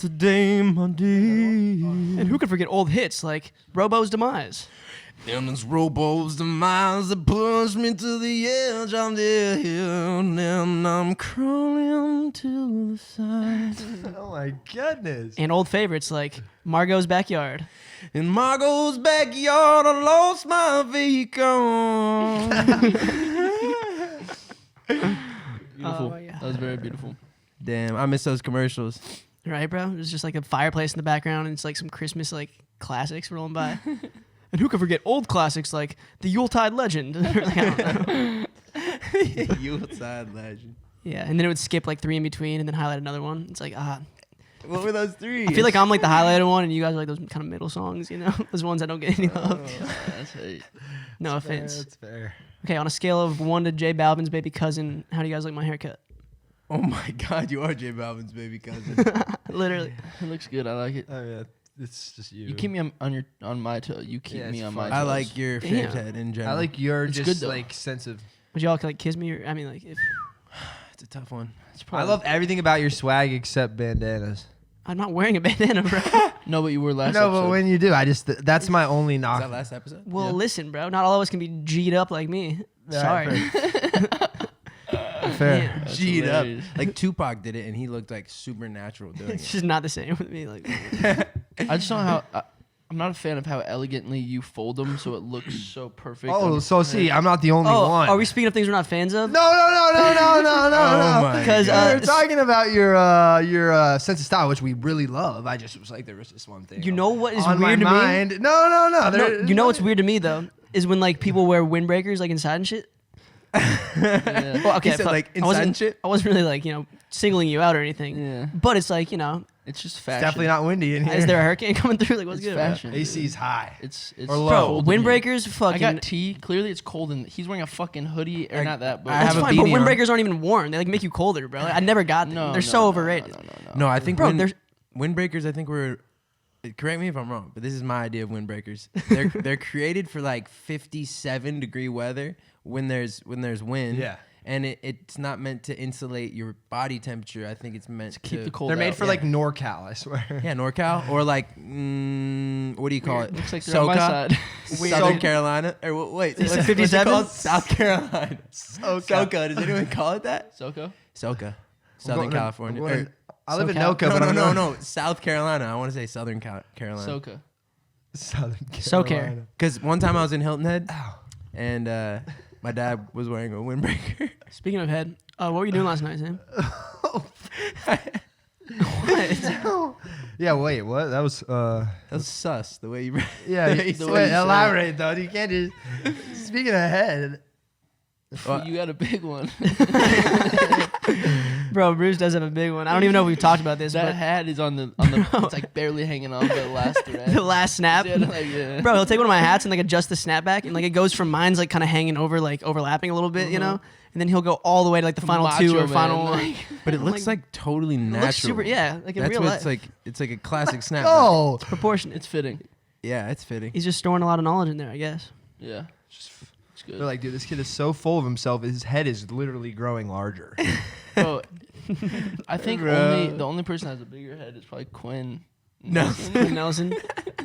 today, my dear. And who could forget old hits like Robo's Demise? And it's Robo's demise that pushed me to the edge of the hill, and I'm crawling to the side. Oh my goodness. And old favorites like Margot's Backyard. In Margot's backyard, I lost my vehicle. Beautiful. yeah. That was very beautiful. Damn, I miss those commercials. Right, bro? There's just like a fireplace in the background, and it's like some Christmas like classics rolling by. And who could forget old classics like the Yuletide Legend? Like, I don't know. Yuletide legend. Yeah, and then it would skip like 3 in between and then highlight another one. It's like, What were those three? I feel like I'm like the highlighted one, and you guys are like those kind of middle songs, you know? Those ones that don't get any love. That's hate. No offense. That's fair. Okay, on a scale of 1 to J Balvin's baby cousin, how do you guys like my haircut? Oh my God, you are J Balvin's baby cousin. Literally. It looks good. I like it. Oh yeah, it's just you. You keep me on my toe. You keep Yeah, me it's on my fun. toes. I like your shaved Damn. head in general. I like your It's just good, though. like sense of. Would y'all like kiss me? Or, I mean, like, if It's a tough one. It's I probably- love everything about your swag except bandanas. I'm not wearing a bandana, bro. No, but you were last No, episode. but when you do, that's my only Was knock. that last episode? Well, Yeah. listen, bro. Not all of us can be G'd up like me. Yeah, Sorry. Fair. Yeah. That's G'd up. hilarious. Like Tupac did it, and he looked like supernatural doing It's it. just not the same with me. Like, I just don't know how. I'm not a fan of how elegantly you fold them, so it looks so perfect. Oh, so see, I'm not the only one. are we speaking of things we're not fans of? No. Oh my Because God. We're talking about your sense of style, which we really love. I just was like, there was this one thing. You know what is on weird to my me? mind. No. No, you know what's weird to me though is when like people wear windbreakers like inside and shit. Yeah. Well, okay, He said, fuck. like, I inside wasn't, and shit? I wasn't really like singling you out or anything. Yeah. But it's like It's just It's fashion. definitely not windy in here. is there a hurricane coming through? Like what's It's good? Bro? fashion. AC's high. It's Or low. Bro, cold in here. windbreakers I fucking. got tea. Clearly, it's cold, and he's wearing a fucking hoodie. Or not that, but I That's have a fine, but beanie on. windbreakers aren't even warm. They like make you colder, bro. I never got them. no, They're so overrated. No, I think Bro, there's windbreakers. I think were. Correct me if I'm wrong, but this is my idea of windbreakers. They're created for like 57-degree weather when there's wind. Yeah. And it's not meant to insulate your body temperature. I think it's meant to keep the cold. They're made out. for like NorCal, I swear. Yeah, NorCal or like what do you call it? Looks like they're on my SoCal? side. Southern Carolina or wait, You said what's it 57? called? South Carolina. SoCal. Does anyone call it that? Soko. SoCal. Southern California. I live in SoCal? NoCal, but No. South Carolina. I want to say Southern Carolina. Soka. Southern So Carolina. care. Because one time I was in Hilton Head, Ow. and my dad was wearing a windbreaker. Speaking of head, what were you doing last night, Sam? What? Yeah, wait, what? That was That's sus. The way you. yeah. the way you Wait, said it. elaborate though. You can't just. Speaking of head, Well, You got a big one. Bro, Bruce does have a big one. I don't even know if we've talked about this, That but hat is on the. It's like barely hanging on the last thread. the last snap. Yeah, like, yeah. Bro, he'll take one of my hats and like adjust the snapback, and like it goes from mine's like kind of hanging over, like overlapping a little bit, you know, and then he'll go all the way to like the final Macho two or man, final like- one. but it looks like totally It natural. looks super, yeah, like in That's real what life. it's like. It's like a classic snap. oh, Proportionate. It's fitting. Yeah, it's fitting. He's just storing a lot of knowledge in there, I guess. Yeah. It's good. they're like, dude, this kid is so full of himself. His head is literally growing larger. Bro, I think Bro. the only person that has a bigger head is probably Quinn. No. Quinn Nelson.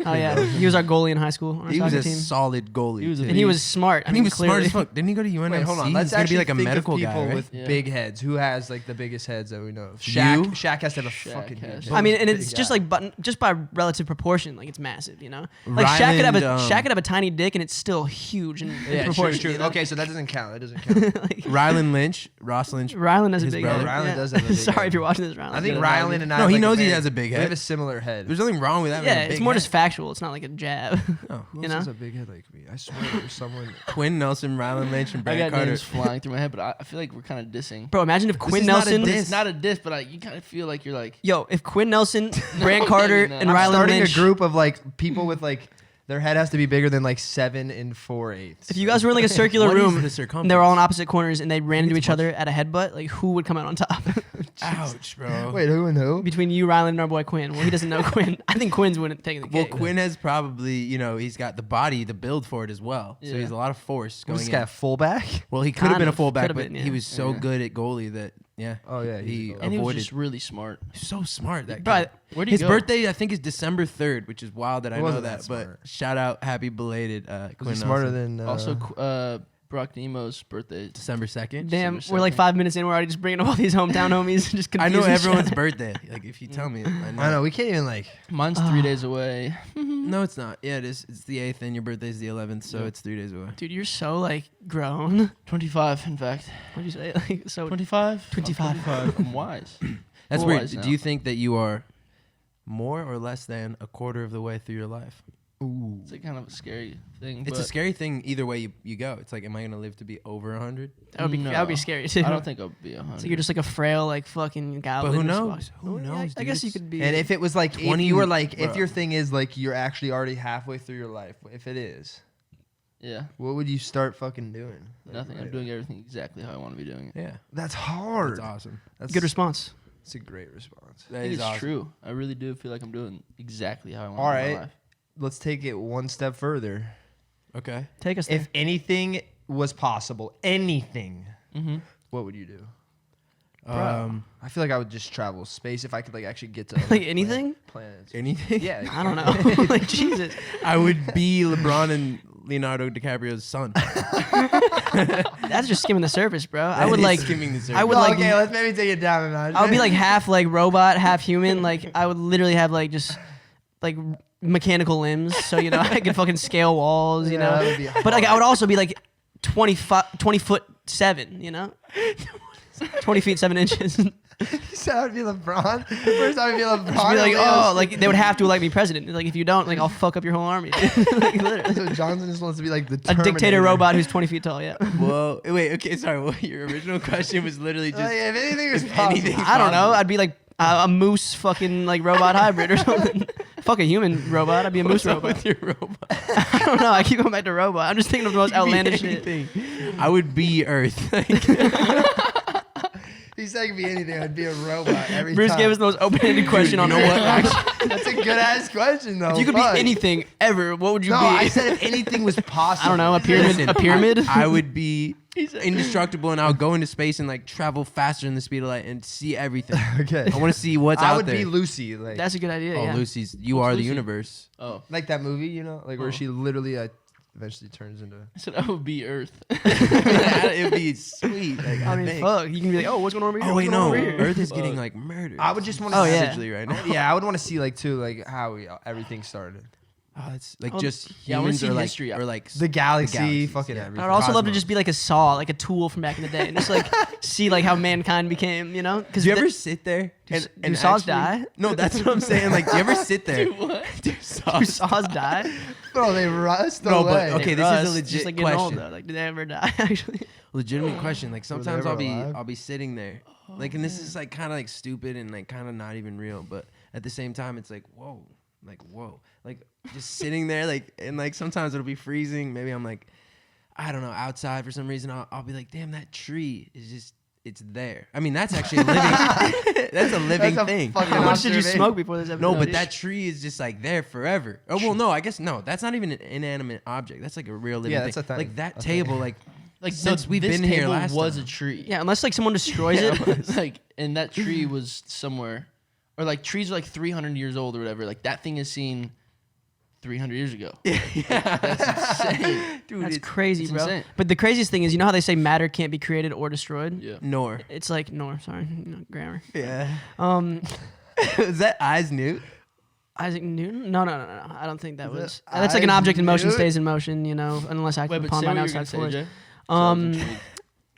Oh yeah, he was our goalie in high school on our He was soccer a team, solid goalie. He was a too. and he was smart. I And mean, he was smart clearly. as fuck. Didn't he go to UNMC? Wait, hold on. Let's He's gonna actually be like a think medical of people guy, right? with Yeah. big heads. Who has like the biggest heads that we know of? You? Shaq has to have a Shaq fucking. has- huge I mean, and big it's just guy. like just by relative proportion, like it's massive, you know. Like Shaq could have a tiny dick, and it's still huge in Yeah, proportion. true. you know? Okay, so that doesn't count. That doesn't count. Like, Rylan Lynch, Ross Lynch. Rylan has a His big brother. head. Rylan does have a big Sorry head. if you're watching this, Rylan. I think Yeah, Rylan and I. No, have he like knows a he band- has a big We have head. a similar head. There's nothing wrong with that. Yeah, it's more just factual. It's not like a jab. Oh. Who you else know? has a big head like me? I swear there's someone. Quinn Nelson, Rylan Lynch, and I Brad got Carter. names flying through my head, but I feel like we're kind of dissing. Bro, imagine if Quinn is not a Nelson. diss. It's not a diss, but you kind of feel like you're like. Yo, if Quinn Nelson, Brant Carter, maybe not. and I'm Rylan starting Lynch. a group of like people with like their head has to be bigger than like 7 4/8. If you guys were in like a circular What is room, the and circumference? they were all in opposite corners, and they ran into it's each other at a headbutt, like who would come out on top? Ouch, bro. Wait, who and who? Between you, Rylan, and our boy Quinn. Well, he doesn't know Quinn. I think Quinn's winning taking the Well, cake. Quinn has probably, he's got the body, the build for it as well. So Yeah. he has a lot of force going Who's this in. guy? Fullback? Well, he could have Kind been a of. fullback, Could've but been, he yeah. was so Yeah. good at goalie that Yeah. Oh yeah, He And he was avoided. just really smart. So smart that But kid. Where do you His go? birthday I think is December 3rd, which is wild that I know wasn't that. that But smart. shout out, happy belated Was Quinn he smarter Nelson. than Also, Brock Nemo's birthday. December 2nd. damn, December we're like 2nd. 5 minutes in. We're already just bringing up all these hometown homies. Just I know confusing everyone's shit. birthday. Like if you tell me, I know. I know we can't even like. Mine's 3 days away. No, it's not. Yeah, it is. It's the 8th, and your birthday's the 11th, so Yeah. it's 3 days away. Dude, you're so like grown. 25, in fact. What'd you say? Like so. 25? 25. I'm wise. That's We're weird. wise Do now. you think that you are more or less than a quarter of the way through your life? Ooh. It's like kind of a scary thing. It's a but scary thing either way you go. It's like, am I going to live to be over 100? That would be No. scary too. I don't think I'll be 100. So you're just like a frail like fucking guy. But who living in knows? Chicago. Who Oh, yeah, knows, I dude? guess you It's- could be. And if it was like, if 20 you were like, if bro. your thing is like you're actually already halfway through your life, if it is, yeah, what would you start fucking doing? Like, nothing. I'm right doing everything exactly how I want to be doing it. Yeah. That's hard. That's awesome. That's good response. That's a great response. That I think is it's awesome. true. I really do feel like I'm doing exactly how I want All to live my right. life. Let's take it one step further. Okay. Take us there. If anything was possible, anything, Mm-hmm. what would you do? I feel like I would just travel space if I could like actually get to other Like anything? planets. anything? Yeah. I don't know. Like Jesus. I would be LeBron and Leonardo DiCaprio's son. That's just skimming the surface, bro. I That would is like. skimming the surface. I would Well, like. okay, let's maybe take it down a notch. I would be like half like robot, half human. Like I would literally have like just like mechanical limbs, so you know I could fucking scale walls, you Yeah, that know. would be But like I hard. would also be like 20 foot 7, you know, 20 feet 7 inches. So I would be LeBron. First I would be LeBron. Just be like, and oh, Leo's- like they would have to elect me president. Like if you don't, like I'll fuck up your whole army. Like, literally. So Johnson just wants to be like the A dictator Terminator. robot who's 20 feet tall. Yeah. Whoa. Wait, okay, sorry. Well, your original question was literally just. Like, if anything was possible. anything- I don't know. I'd be like a moose fucking like robot hybrid or something. Fuck a human robot. I'd be a moose What's up robot. with your robot? I don't know. I keep going back to robot. I'm just thinking of the most outlandish shit. Anything. I would be Earth. He said it could be anything. I'd be a robot every Bruce time. gave us the most open-ended question on you know Earth. what? Actually, That's a good ass question though. if you could Fuck. be anything ever, what would you No, be? I said if anything was possible. I don't know. A pyramid. Listen, A pyramid. I would be indestructible, and I'll go into space and like travel faster than the speed of light and see everything. Okay. I want to see what's I out would there. be Lucy, like That's a good idea. Oh, Yeah. Lucy's. You What's are Lucy? the universe. Oh, like that movie, you know, like where Oh. she literally eventually turns into. I said I would be Earth. It'd be sweet. Like, I mean, think. fuck. You can be like, oh, what's going on over here? Oh What's wait, going on no. over here? Earth is getting Fuck. like murdered. I would just want to. Oh, yeah. Savagely right now. Yeah, I would want to see like too like how everything started. Oh, it's like Oh, just yeah, I wanna humans see or like history. or like The galaxy, galaxies, fucking yeah. everything. I'd also love to Cosmos. just be like a saw, like a tool from back in the day, and just like see like how mankind became, you know? Because Do you ever sit there do saws die? No, that's what I'm saying. Like, do you ever sit there? Do what? Do do saws saws die? Bro, they rust No, but, away. okay, They this is a rust, legit just like getting old, question. though. Like, do they ever die? Actually, Legitimate question. Like sometimes ever I'll be alive? sitting there, like, and this is like kind of like stupid and like kind of not even real, but at the same time it's like whoa, like just sitting there, like, and like sometimes it'll be freezing. Maybe I'm like, I don't know, outside for some reason. I'll be like, damn, that tree is just. It's there. I mean, that's actually a living. That's a living That's a thing. fucking how much did you observation. smoke before this episode? No, but that tree is just like there forever. Oh well, no, I guess no. That's not even an inanimate object. That's like a real living Yeah, thing. that's a thing. Like that A thing. table, like Like since no, we've this been here table last was time. a tree. Yeah, unless like someone destroys Yeah, it. like, and that tree was somewhere, or like trees are like 300 years old or whatever. Like that thing is seen 300 years ago. That's insane. dude, That's it's crazy, it's bro. insane. But the craziest thing is, you know how they say matter can't be created or destroyed? Yeah. nor. It's like sorry, grammar. Yeah. Um, Is that Eyes Newt? Isaac Newton? No. I don't think that Is it was. That's like an Isaac object in motion Newton? stays in motion, you know, unless acted Wait, but upon say by what an you're gonna outside say, force. Jay. So I was intrigued.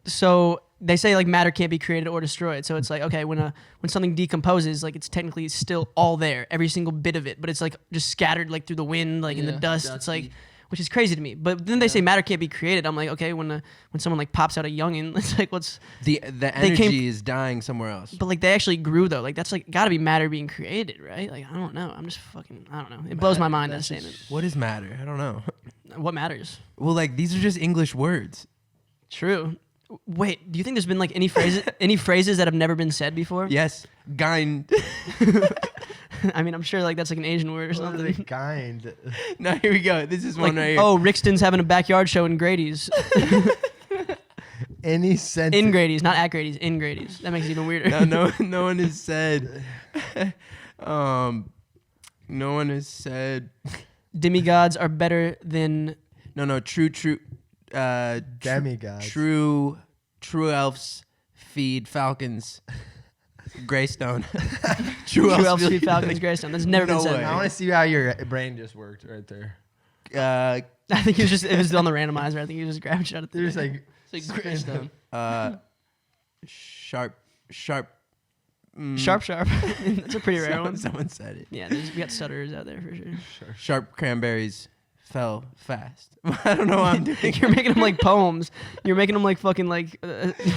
So they say like matter can't be created or destroyed. So it's like, okay, when something decomposes, like it's technically still all there, every single bit of it, but it's like just scattered like through the wind, like in the Yeah, dust. It's dusty. like, which is crazy to me. But then they say matter can't be created. I'm like, okay, when someone like pops out a youngin, it's like what's The They energy came- is dying somewhere else. but like they actually grew though. Like that's like got to be matter being created, right? Like I don't know. I'm just fucking I don't know. It blows my mind that That's statement. What is matter? I don't know. What matters? Well, like these are just English words. True. Wait, do you think there's been like any phrases that have never been said before? Yes, gind. I mean, I'm sure like that's like an Asian word or What are they something. kind? No, here we go. This is Like, one right here. oh, Rixton's having a backyard show in Grady's. any sentence. In Grady's, not at Grady's. In Grady's. That makes it even weirder. No one has said. No one has said. Demigods are better than. No. True. Demigods. True elves feed falcons. Greystone. True elves feed falcons. Greystone. That's never been No said. way. I want to see how your brain just worked right there. I think it was on the randomizer. I think he was just grabbing shit out of the. There's like It's like Greystone. Sharp. Sharp. That's a pretty rare one. Someone said it. Yeah, we got stutterers out there for sure. Sharp cranberries fell fast. I don't know what I'm doing. You're making them like poems. You're making them like fucking like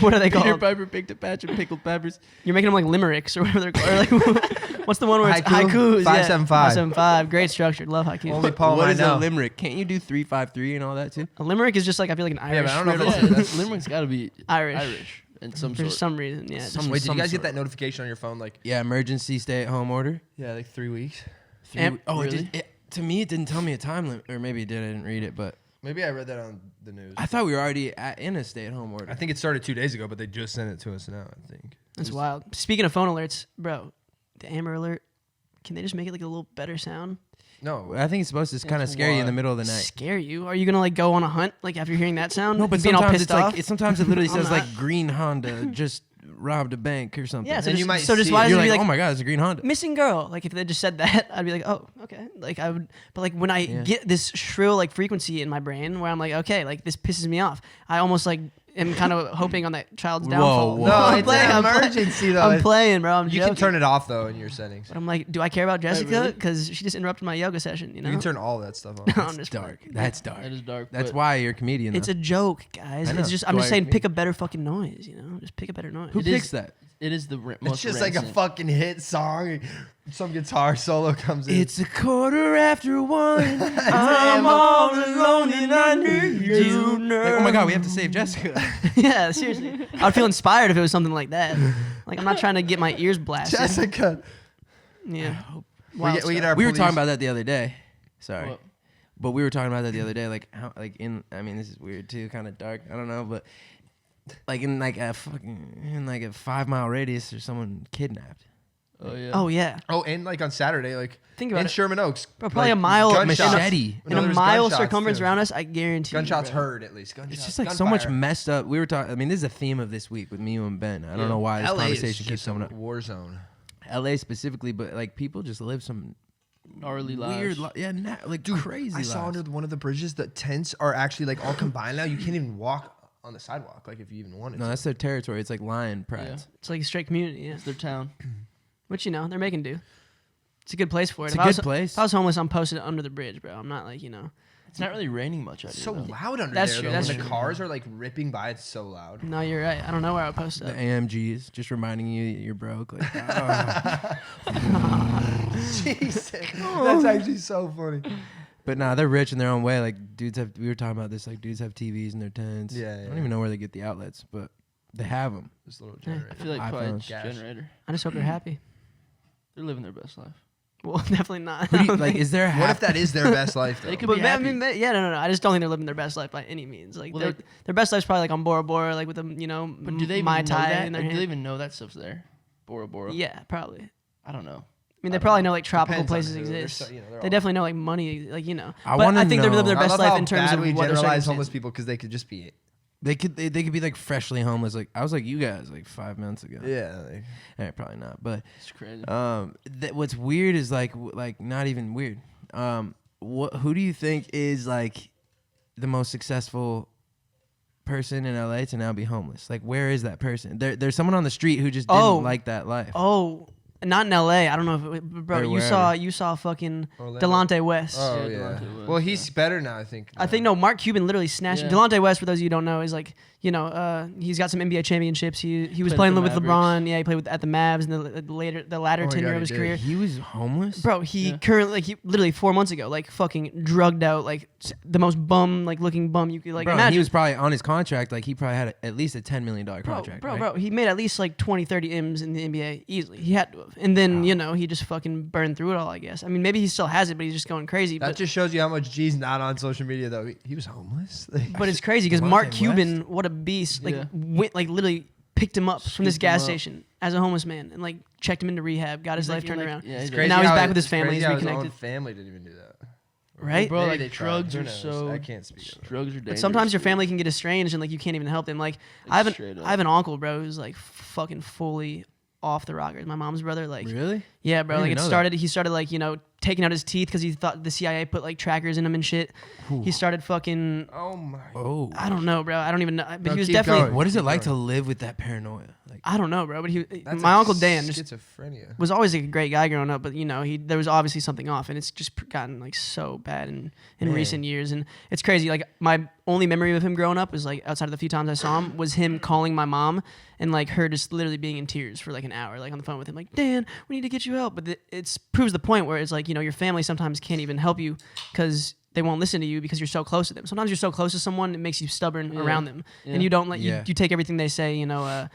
what are they Peter called? Piper picked a patch of pickled peppers. You're making them like limericks or whatever they're called. Or like what's the one where it's Haiku? haikus? 575. 575. Great structured. Love haikus. only poem What I is a know. limerick? Can't you do 3-5-3 and all that too? A limerick is just like I feel like an Irish. but I don't know if riddle. it's- Yeah, Limerick's got to be Irish. in some For sort. some reason. Yeah. Some- Wait, did you guys sort. get that notification on your phone? Like, Yeah, emergency stay-at-home order. yeah, like 3 weeks. And- Really? To me, it didn't tell me a time limit, or maybe it did. I didn't read it, but Maybe I read that on the news. I thought we were already in a stay-at-home order. I think it started 2 days ago, but they just sent it to us now. I think. That's wild. Speaking of phone alerts, bro, the Amber Alert. Can they just make it like a little better sound? No, I think it's supposed to kind of scare you in the middle of the night. Scare you? Are you gonna like go on a hunt like after hearing that sound? No, but being all sometimes pissed it's off? like sometimes it literally I'm says not. like green Honda just robbed a bank or something. Yeah, so And just, you might so just see why it. does You're it be like, like oh my god, it's a green Honda. missing girl? Like if they just said that, I'd be like, oh, okay. Like I would, but like when I Yeah. get this shrill like frequency in my brain where I'm like, okay, like this pisses me off. I almost like am kind of hoping on that child's downfall. whoa. no, I'm it's playing, an I'm playing. emergency though. I'm playing, bro. I'm You joking. can turn it off though in your settings. But I'm like, do I care about Jessica? really? Because she just interrupted my yoga session. You know, You can turn all that stuff on. I'm just Dark. playing. That's dark. That is dark. That's but why you're a comedian. It's though. a joke, guys. I know. It's just I'm That's just why saying, you're pick a better fucking noise. You know, just pick a better noise. Who It picks is- that? It is the It's most just like a rancid. fucking hit song. Some guitar solo comes in. It's 1:15. I'm all alone and I need you. Like, oh my god, we have to save Jessica. Yeah, seriously. I'd feel inspired if it was something like that. Like I'm not trying to get my ears blasted. Jessica. Yeah. We get our We were police- talking about that the other day. Sorry. What? But we were talking about that the other day, like how, like I mean, this is weird too, kind of dark. I don't know, but like in like a 5-mile radius, there's someone kidnapped. Oh yeah. Oh yeah. Oh, and like on Saturday, like Think about in it. Sherman Oaks, Bro, probably like, a mile gunshots. Machete. In No, a there's mile gunshots, circumference too. around us, I guarantee. Gunshots you, bro. heard at least. Gunshots. It's just like so much gunfire. messed up. We were talking. I mean, this is a theme of this week with me and Ben. I don't know why this LA is conversation keeps just a coming up. war zone. LA specifically, but like people just live some Gnarly weird, lives. like Dude, crazy. I saw lives. under one of the bridges the tents are actually like all combined now. You can't even walk on the sidewalk, like if you even wanted No, to. that's their territory. It's like lion Yeah. prats. It's like a straight community. Yeah. It's their town. Which they're making do. It's a good place for it. It's If a I was- good place. If I was homeless, I'm posted under the bridge, bro. I'm not like It's not really raining much. It's so though. loud under That's there. true, Though. that's When the true. cars are like ripping by, it's so loud. No, you're right. I don't know where I would post The that. AMGs just reminding you that you're broke. Like, Jesus, that's actually so funny. but nah, they're rich in their own way. Like dudes have. We were talking about this. Like dudes have TVs in their tents. Yeah, I yeah. don't even know where they get the outlets, but they have them. This little Yeah. generator. I feel like probably iPhones. Gas. generator. I just hope they're happy. They're living their best life. Well, definitely not. Who do you, like, is there What if that is their best life? Though? They could But be man, happy. I mean, yeah, no. I just don't think they're living their best life by any means. Like Well, their best life's probably like on Bora Bora, like with them, But do they even Mai know Tai that? in their Like, do they hand. even know that stuff's there? Bora Bora. Yeah, probably. I don't know. I mean, they I don't probably know. know like tropical Depends on places who. They're exist. so- you know, they're They all- definitely know like money, like I But wanna I think they're living their know. I best love life how in terms bad of we what their generalize homeless circumstances. people because they could just be. They could be like freshly homeless. Like I was like you guys like 5 months ago. Yeah. Like, Probably not. But It's crazy. what's weird is like not even weird. Who do you think is like the most successful person in LA to now be homeless? Like where is that person? There's someone on the street who just didn't like that life. Oh, not in LA. I don't know if bro. Or You wherever. saw fucking Orlando. Delante West. oh Yeah, yeah. Delante was, Well, he's better now, I think. I think no. Mark Cuban literally snatched Yeah. Delante West. For those of you who don't know, is like he's got some NBA championships. He was Played playing at the with LeBron. Yeah, he played at the Mavs in the latter Oh my tenure God, of his he did. career. He was homeless. Bro, he Yeah. currently he literally 4 months ago, like fucking drugged out, like the most bum like looking bum you could like Bro, and imagine. he was probably on his contract. Like he probably had at least a $10 million contract. Bro, right? he made at least like 20, 30 M's in the NBA easily. He had to have. of. And then, you know, he just fucking burned through it all, I guess. I mean, maybe he still has it, but he's just going crazy. That But, just shows you how much G's not on social media, though. He was homeless. but it's crazy because Delante Mark West. Cuban, what a beast, like, Yeah. went, like, literally picked him up from this Scooped him gas up. station as a homeless man and, like, checked him into rehab, got his life turned around. Yeah, It's he's crazy now he's how back with his family, crazy he's how his own reconnected. family didn't even do that. Right? Bro, Maybe like they tried. drugs Who are knows? so. I can't speak of it. Drugs are dangerous. But sometimes your dude. family can get estranged and like you can't even help them. Like I have Straight up. an uncle, bro, who's like fucking fully off the rockers. My mom's brother, like Really? yeah, bro. I Like didn't it know started. He started like, you know, taking out his teeth because he thought the CIA put like trackers in him and shit. He started fucking. Oh my. Oh. I don't know, bro. I don't even know. But No, he was keep definitely. going. What is it Keep like to going. live with that paranoia? Like, I don't know, bro. But he, That's my like uncle Dan, just schizophrenia. was always like a great guy growing up, but you know, there was obviously something off, and it's just gotten like so bad in Man. recent years, and it's crazy. Like my only memory of him growing up was like outside of the few times I saw him was him calling my mom and like her just literally being in tears for like an hour, like on the phone with him, like Dan, we need to get you help. But it proves the point where it's like, you know, your family sometimes can't even help you because they won't listen to you because you're so close to them. Sometimes you're so close to someone, it makes you stubborn around them, Yeah. and you don't let Yeah. you take everything they say, you know.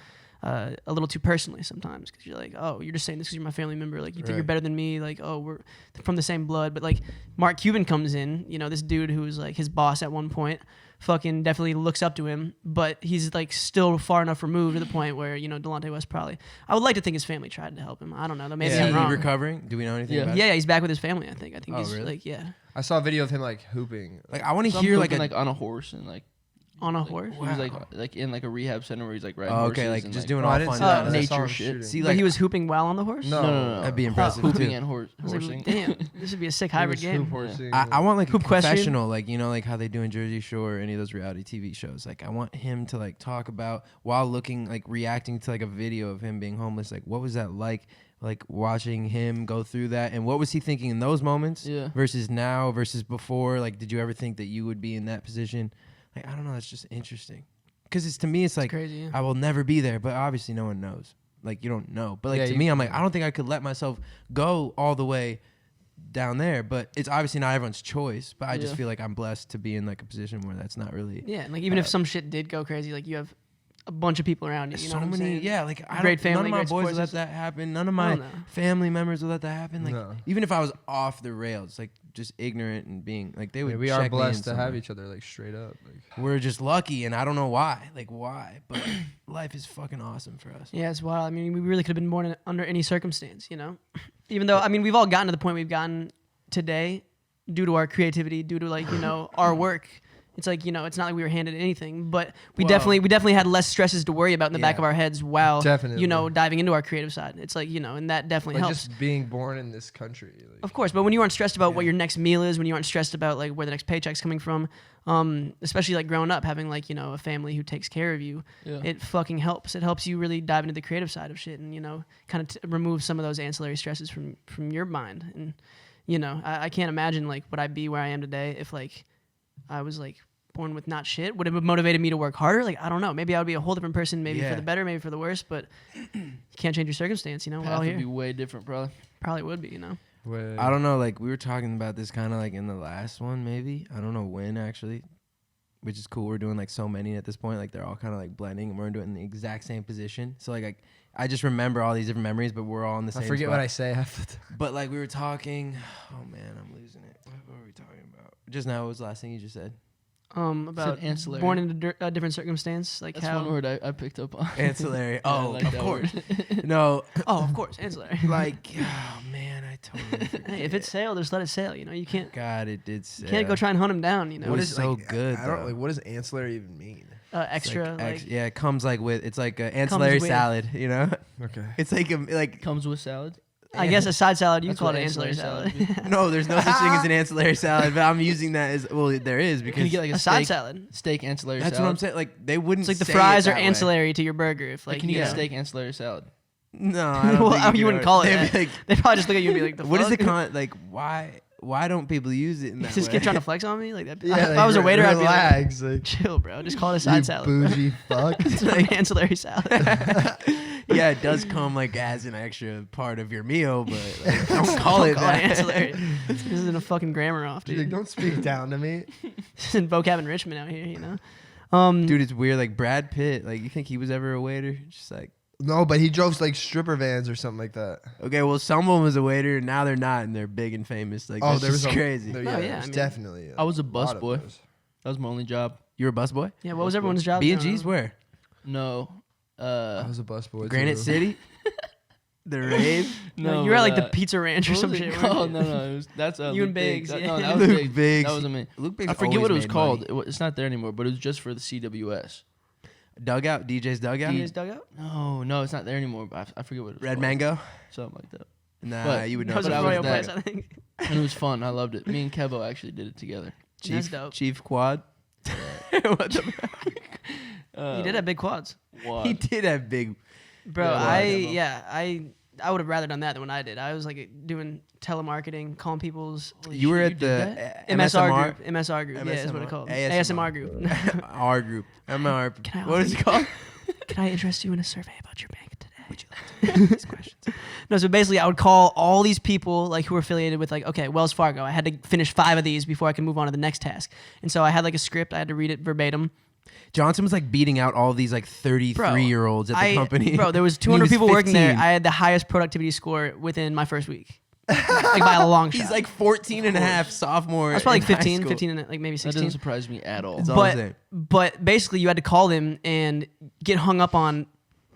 A little too personally sometimes because you're like, oh, you're just saying this because you're my family member. Like, you think you're Right. better than me. Like, oh, we're from the same blood. But like, Mark Cuban comes in, you know, this dude who was like his boss at one point, fucking definitely looks up to him, but he's like still far enough removed to the point where, you know, Delante West probably, I would like to think his family tried to help him. I don't know. Maybe is I'm he wrong. recovering? Do we know anything Yeah. about Yeah, it? yeah, he's back with his family, I think. I think Oh, he's really? like, yeah, I saw a video of him like hooping. Like, I want to Some hear pooping, like a. on a horse and like on a horse. he was Wow. like in like a rehab center where he's like riding Oh, horses okay, like and, just like, doing No, I all didn't fun see that. stuff. I nature saw him shit. shooting. See, But like he was hooping while on the horse? No. No. That'd be impressive Hooping too. and I was like, horsing. damn, this would be a sick He hybrid was game. hoop horsing. I want like a Hoop question? professional, like, you know, like how they do in Jersey Shore or any of those reality TV shows. Like, I want him to like talk about while looking, like reacting to like a video of him being homeless. Like, what was that like watching him go through that, and what was he thinking in those moments Yeah. versus now versus before? Like, did you ever think that you would be in that position? Like, I don't know. It's just interesting because it's to me, it's like Crazy. Yeah. I will never be there, but obviously no one knows. Like, you don't know, but like Yeah, to you- me, I'm like, I don't think I could let myself go all the way down there, but it's obviously not everyone's choice. But I just Yeah. feel like I'm blessed to be in like a position where that's not really. Yeah, and like even if some shit did go crazy, like you have a bunch of people around you. You know So what I'm many, saying? yeah. Like, I Great don't, none family, of my great boys will support let system. that happen. None of I my don't know. family members will let that happen. Like, No. even if I was off the rails, like just ignorant and being like, they would. Yeah, we are check me in blessed to have somewhere. each other like straight up. Like, We're just lucky, and I don't know why. Like, why? But life is fucking awesome for us. Yeah, it's wild. I mean, we really could have been born under any circumstance, you know? Even though, I mean, we've all gotten to the point we've gotten today due to our creativity, due to, like, you know, our work. It's like, you know, it's not like we were handed anything, but we Well- definitely had less stresses to worry about in the back Yeah. of our heads while, Definitely. you know, diving into our creative side. It's like, you know, and that definitely like helps. just being born in this country. Like, Of course, but when you aren't stressed about what Yeah. your next meal is, when you aren't stressed about like where the next paycheck's coming from, especially like growing up, having like, you know, a family who takes care of you, Yeah. it fucking helps. It helps you really dive into the creative side of shit and, you know, kind of remove some of those ancillary stresses from your mind. And, you know, I can't imagine like would I be where I am today if like I was like born with not shit. Would it have motivated me to work harder? Like, I don't know. Maybe I would be a whole different person, maybe Yeah. for the better, maybe for the worse, but you can't change your circumstance, you know? We're all Path would here. be way different, probably. Probably would be, you know? where- I don't know. Like, we were talking about this kind of like in the last one, maybe. I don't know when actually, which is cool. We're doing like so many at this point. Like, they're all kind of like blending, and we're doing the exact same position. So like I just remember all these different memories, but we're all in the I same. forget spot. what I say half the time. But like we were talking. Oh man, I'm losing it. What were we talking about? Just now, what was the last thing you just said? About ancillary. born into a different circumstance, like That's how. one word I picked up on. Ancillary. Yeah, I Oh, like of that course. word. No, Oh, of course, ancillary. like, oh man, I totally forget. Hey, if it's sail, just let it sail. You know, you can't God, it did say. go try and hunt him down. You know, What It's is so like, good, I don't though. like. What does ancillary even mean? It's extra. like, Like, yeah, it comes like with. It's like an ancillary with- salad. You know, Okay. it's like like. Comes with salad. I guess a side salad. You That's call it what ancillary salad. No, there's no such thing as an ancillary salad, but I'm using that as well. There is because Can you get like a a side steak, salad. steak ancillary that's salad? what I'm saying. Like they wouldn't. It's like the say fries it are that way. ancillary to your burger. If like Can you you get know. a steak ancillary salad? No, I don't Well, think you can wouldn't call it They'd that. be like, They probably just look at you and be like, the what is the fuck? like? Why don't people use it in that Just way? keep trying to flex on me like that. Yeah, if I was a waiter, I'd be like, relax, like, chill, bro. Just call it a side you salad. Bro. bougie fuck. It's like an ancillary salad. Yeah, it does come like as an extra part of your meal, but like, don't call it that. ancillary. This isn't a fucking grammar off, Dude, dude. don't speak down to me. This isn't vocab enrichment out here, you know. Dude, it's weird. Like Brad Pitt, like you think he was ever a waiter? Just like No, but he drove like stripper vans or something like that. Okay, well, someone was a waiter, and now they're not, and they're big and famous. Like, that's just crazy. No, yeah, yeah, I mean, definitely. I was a lot of busboy. those. That was my only job. You were a busboy? Yeah, what was everyone's job? B&G's where? No. I was a busboy. Granite too. City? The rave? No, you were at like the but, Pizza Ranch or what some was shit. it weren't called? you? No. That's You Luke and Biggs, Biggs. yeah. No, that was Luke Biggs. Biggs. That wasn't me. Luke Biggs I forget what it always was made called. money. It's not there anymore, but it was just for the CWS. Dugout? DJ's Dugout? DJ's dugout. No, it's not there anymore. But I forget what it was Red called. Mango? Something like that. Nah, But- you would That know. was a but I was royal there. place, I think. And it was fun. I loved it. Me and Kevo actually did it together. That's dope. Chief Quad? What the You did have big quads, What? He did have big. bro. Yeah, I would have rather done that than what I did. I was like doing telemarketing, calling people's You were shit, at you the did MSR group. MSR group, yeah, is what MSMR. it called. ASMR. ASMR group. R group. MR. Can I What is it called? Can I interest you in a survey about your bank today? Would you like to answer these questions? No, so basically, I would call all these people like who were affiliated with like, okay, Wells Fargo. I had to finish 5 of these before I could move on to the next task, and so I had like a script. I had to read it verbatim. Johnson was like beating out all these like 33-year-olds at the company. Bro, there was He 200 was people working there. 15. I had the highest productivity score within my first week, like by a long shot. He's like 14 and a half, sophomore. I was probably in like high 15, school. 15 and like maybe That 16. doesn't surprise me at all. It's all the same. But basically, you had to call them and get hung up on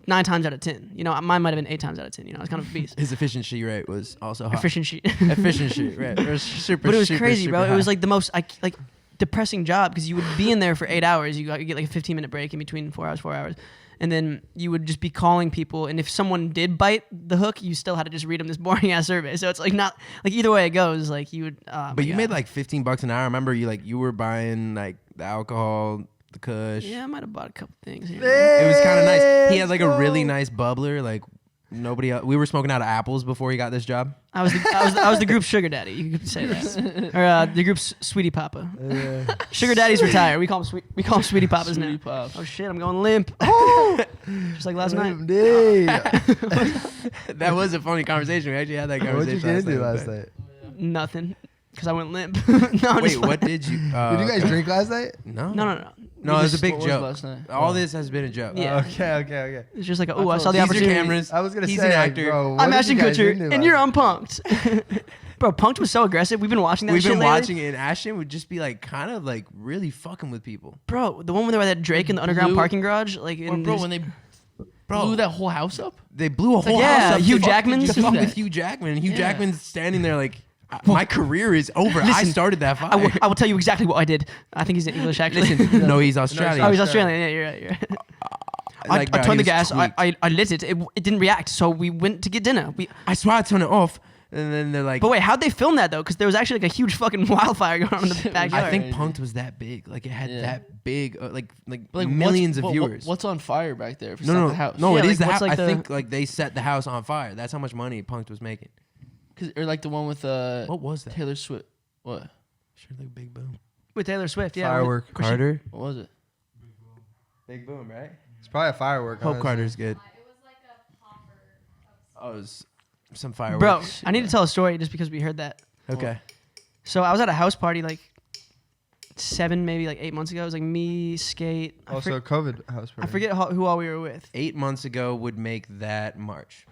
9 times out of 10. You know, mine might have been 8 times out of 10. You know, I was kind of a beast. His efficiency rate was also high. Efficiency. Efficiency rate. It was super, But it was super, crazy, super bro. high. It was like the most like depressing job because you would be in there for 8 hours. You get like a 15-minute break in between 4 hours. And then you would just be calling people. And if someone did bite the hook, you still had to just read them this boring ass survey. So it's like not like either way it goes, like you would. But you made like $15 an hour. I remember you were buying like the alcohol, the kush. Yeah, I might have bought a couple things here. and there. It was kind of nice. He had like a really nice bubbler. Like nobody else. We were smoking out of apples before he got this job. I was the group's sugar daddy. You could say that, or the group's sweetie papa. Sugar daddy's retired. We call him sweetie papas Sweetie now. Pops. Oh shit, I'm going limp. Just like last night. That was a funny conversation. We actually had that conversation. What'd you get into last but- night? Nothing, because I went limp. No, I'm Wait, just what playing. did you? Did you guys drink last night? No. No. No, it was a big What was joke. last night? All this has been a joke. Yeah. Okay. It's just like, oh, I thought saw the These are opportunity. cameras. I was gonna He's say, an like, actor. bro, what I'm did Ashton you guys Kutcher, into and last you're night? unpunked. Bro, Punked was so aggressive. We've been watching that We've shit been lately. watching it, and Ashton would just be like, kind of like really fucking with people. Bro, the one where they were at Drake in the underground Blew- parking garage, like Or in bro, this- when they blew that whole house up? They blew a whole yeah, house up. Hugh to fuck- Jackman's- to fuck Do with that. Hugh Jackman. And Hugh Yeah. Jackman's standing there like, my career is over. I Listen, started that fire. I will tell you exactly what I did. I think he's in English actually. Listen, no, he's Australian. Oh, he's Australian. Yeah, you're right. Like, I bro, turned he the was gas. tweaked. I lit it. It didn't react. So we went to get dinner. I swear I turned it off. And then they're like, But wait, how'd they film that though? Because there was actually like a huge fucking wildfire going on in the backyard. I think Crazy. Punked was that big. Like it had Yeah. that big, like Like millions of viewers. What's on fire back there? If it's no, not no, the house. no. Yeah, It is like, the what's house. like I the- think like they set the house on fire. That's how much money Punked was making. Or like the one with What was that? Taylor Swift. What? Sure, like Big Boom. With Taylor Swift, yeah. Firework. Carter. What was it? Big Boom, right? It's probably a firework. Hope honestly. Carter's good. It was like a popper of Oh, it was some Bro, fireworks. I need to tell a story just because we heard that. Okay. So I was at a house party like 7, maybe like 8 months ago. It was like me, Skate. Also, COVID house party. I forget who all we were with. 8 months ago would make that March.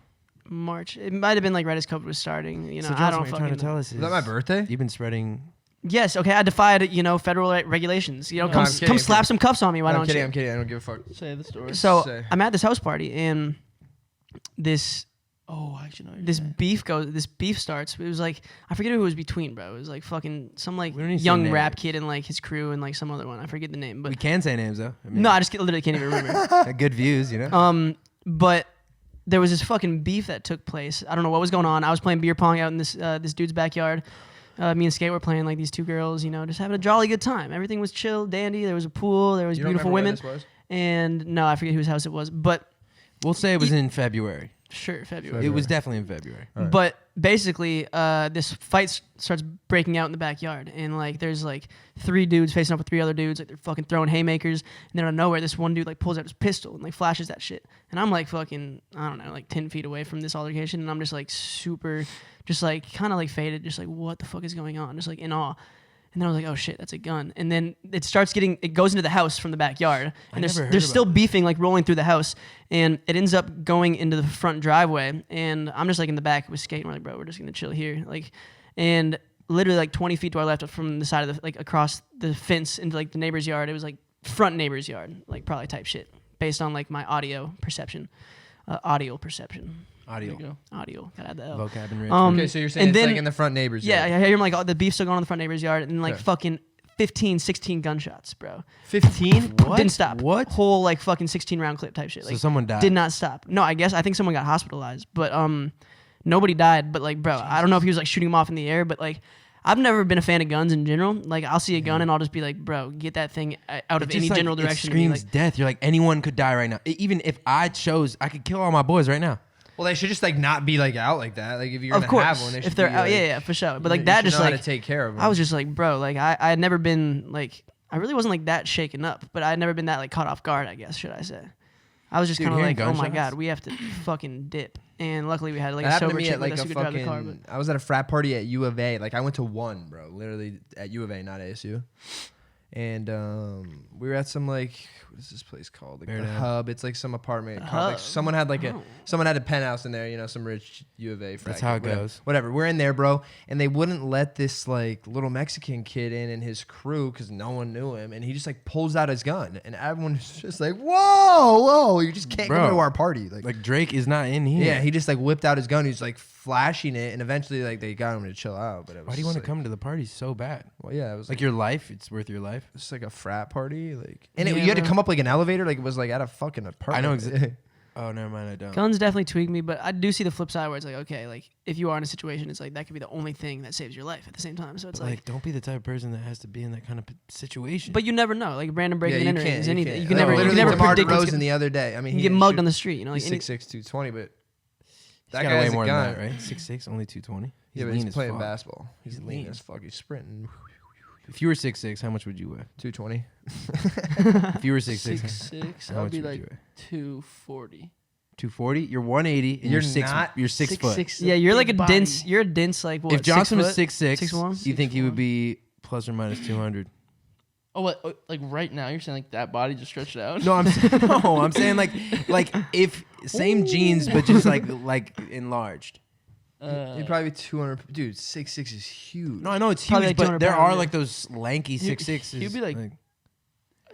March. It might have been like right as COVID was starting. You know, So I Johnson, don't what you're trying fucking to tell know. us Is that my birthday? You've been spreading. Yes, okay. I defied federal regulations. You know, No, come I'm kidding, come I'm slap kidding. some cuffs on me. Why I'm don't kidding. you? I'm kidding. I don't give a fuck. Say the story. So Say. I'm at this house party and this Oh, I actually know. what you're this saying. beef starts. It was like I forget who it was between, bro. It was like fucking some like We don't need to say young rap names. kid and like his crew and like some other one. I forget the name, We but can say names though. I mean, no, I just literally can't even remember. good views, you know. But there was this fucking beef that took place. I don't know what was going on. I was playing beer pong out in this dude's backyard. Me and Skate were playing like these 2 girls, just having a jolly good time. Everything was chill, dandy. There was a pool. There was You don't beautiful remember where women. this was? And no, I forget whose house it was, but We'll say it was in February. sure, February. It was definitely in February. Alright. But basically, this fight starts breaking out in the backyard, and like there's like 3 dudes facing up with 3 other dudes, like they're fucking throwing haymakers, and then out of nowhere, this one dude like pulls out his pistol and like flashes that shit, and I'm like fucking, I don't know, like 10 feet away from this altercation, and I'm just like super, just like kind of like faded, just like what the fuck is going on, just like in awe. And then I was like, oh shit, that's a gun. And then it goes into the house from the backyard. And never heard there's still about beefing like rolling through the house. And it ends up going into the front driveway. And I'm just like in the back with skating. We're like, bro, we're just gonna chill here. Like, and literally like 20 feet to our left from the side of the, like across the fence into like the neighbor's yard. It was like front neighbor's yard, like probably type shit based on like my audio perception. Audio. There you go. Audio. Gotta add the L. Vocab and Okay, so you're saying and it's then- like in the front neighbor's Yeah, yard. I hear him like, oh, the beef's still going on in the front neighbor's yard, and like Sure. fucking 15, 16 gunshots, bro. 15? What? Didn't stop. What? Whole like fucking 16 round clip type shit. So Like, someone died. did not stop. No, I think someone got hospitalized, but nobody died. But like, bro, I don't know if he was like shooting them off in the air, but like, I've never been a fan of guns in general. Like, I'll see a gun and I'll just be like, bro, get that thing out of It any just, like, general it direction. and be screams like, death. You're like, anyone could die right now. Even if I chose, I could kill all my boys right now. Well, they should just like not be like out like that. Like if you're of gonna course, have one, they if should they're be, out, like, yeah, for sure. But you like should that, just know how like to take care of them. I was just like, bro, like I had never been like, I really wasn't like that shaken up, but I had never been that like caught off guard, I guess, should I say. I was just Dude, kind of hearing like, oh my gunshots? God, we have to fucking dip. And luckily we had like That a happened to sober me chick at with like us a who could drive the car. fucking. I was at a frat party at U of A. Like I went to one, bro. Literally at U of A, not ASU. And we were at some like what is this place called? Like Bear the Down. Hub. It's like some apartment. The Like Hub? someone had like Oh. someone had a penthouse in there. You know, some rich U of A frat. That's how kid, it whatever. goes. Whatever. We're in there, bro, and they wouldn't let this like little Mexican kid in and his crew because no one knew him, and he just like pulls out his gun, and everyone's just like, whoa, you just can't Bro, come to our party, Like Drake is not in here. Yeah, he just like whipped out his gun. He's like flashing it, and eventually like they got him to chill out. But it was Why do you want to like, come to the party so bad? Well, yeah, it was Like your life, it's worth your life. it's like a frat party, like, and Yeah, you had to bro. come up like an elevator, like it was like at a fucking apartment. I know exactly. Oh, never mind. I don't. Guns definitely tweak me, but I do see the flip side where it's like, okay, like if you are in a situation, it's like that could be the only thing that saves your life at the same time. So it's But, like, like, don't be the type of person that has to be in that kind of situation. but you never know. Like random breaking Yeah, and you entering can't. is You anything. can't. You can never, you Literally, can never DeMar predict what's DeRozan gonna, the other day. I mean, you he get didn't mugged shoot- on the street. You know, like He's any, 6'6", 220, but he's that got guy way has a more than gun. that, right? 6'6", only 220. Yeah, but lean he's as playing fuck. basketball. He's He's lean. lean as fuck. He's sprinting. If you were 6'6", how much would you weigh? 220. If you were 6'6", 6'6", how I'll much be would like you weigh? 240. 240. You're 180. And You're six. not You're 6 foot. 6'6" yeah, you're like a big body. dense. You're a dense like what? If Johnson 6 was foot? 6'6", 6'1"? you think he would 6'1". be plus or minus 200? Oh, what? Oh, like right now, you're saying like that body just stretched out? No, I'm saying like if same jeans but just like enlarged. He'd probably be 200. Dude, 6'6" is huge. No, I know it's Probably huge, like but 200 there pounds, are yeah. like those lanky 6'6". He'd be like-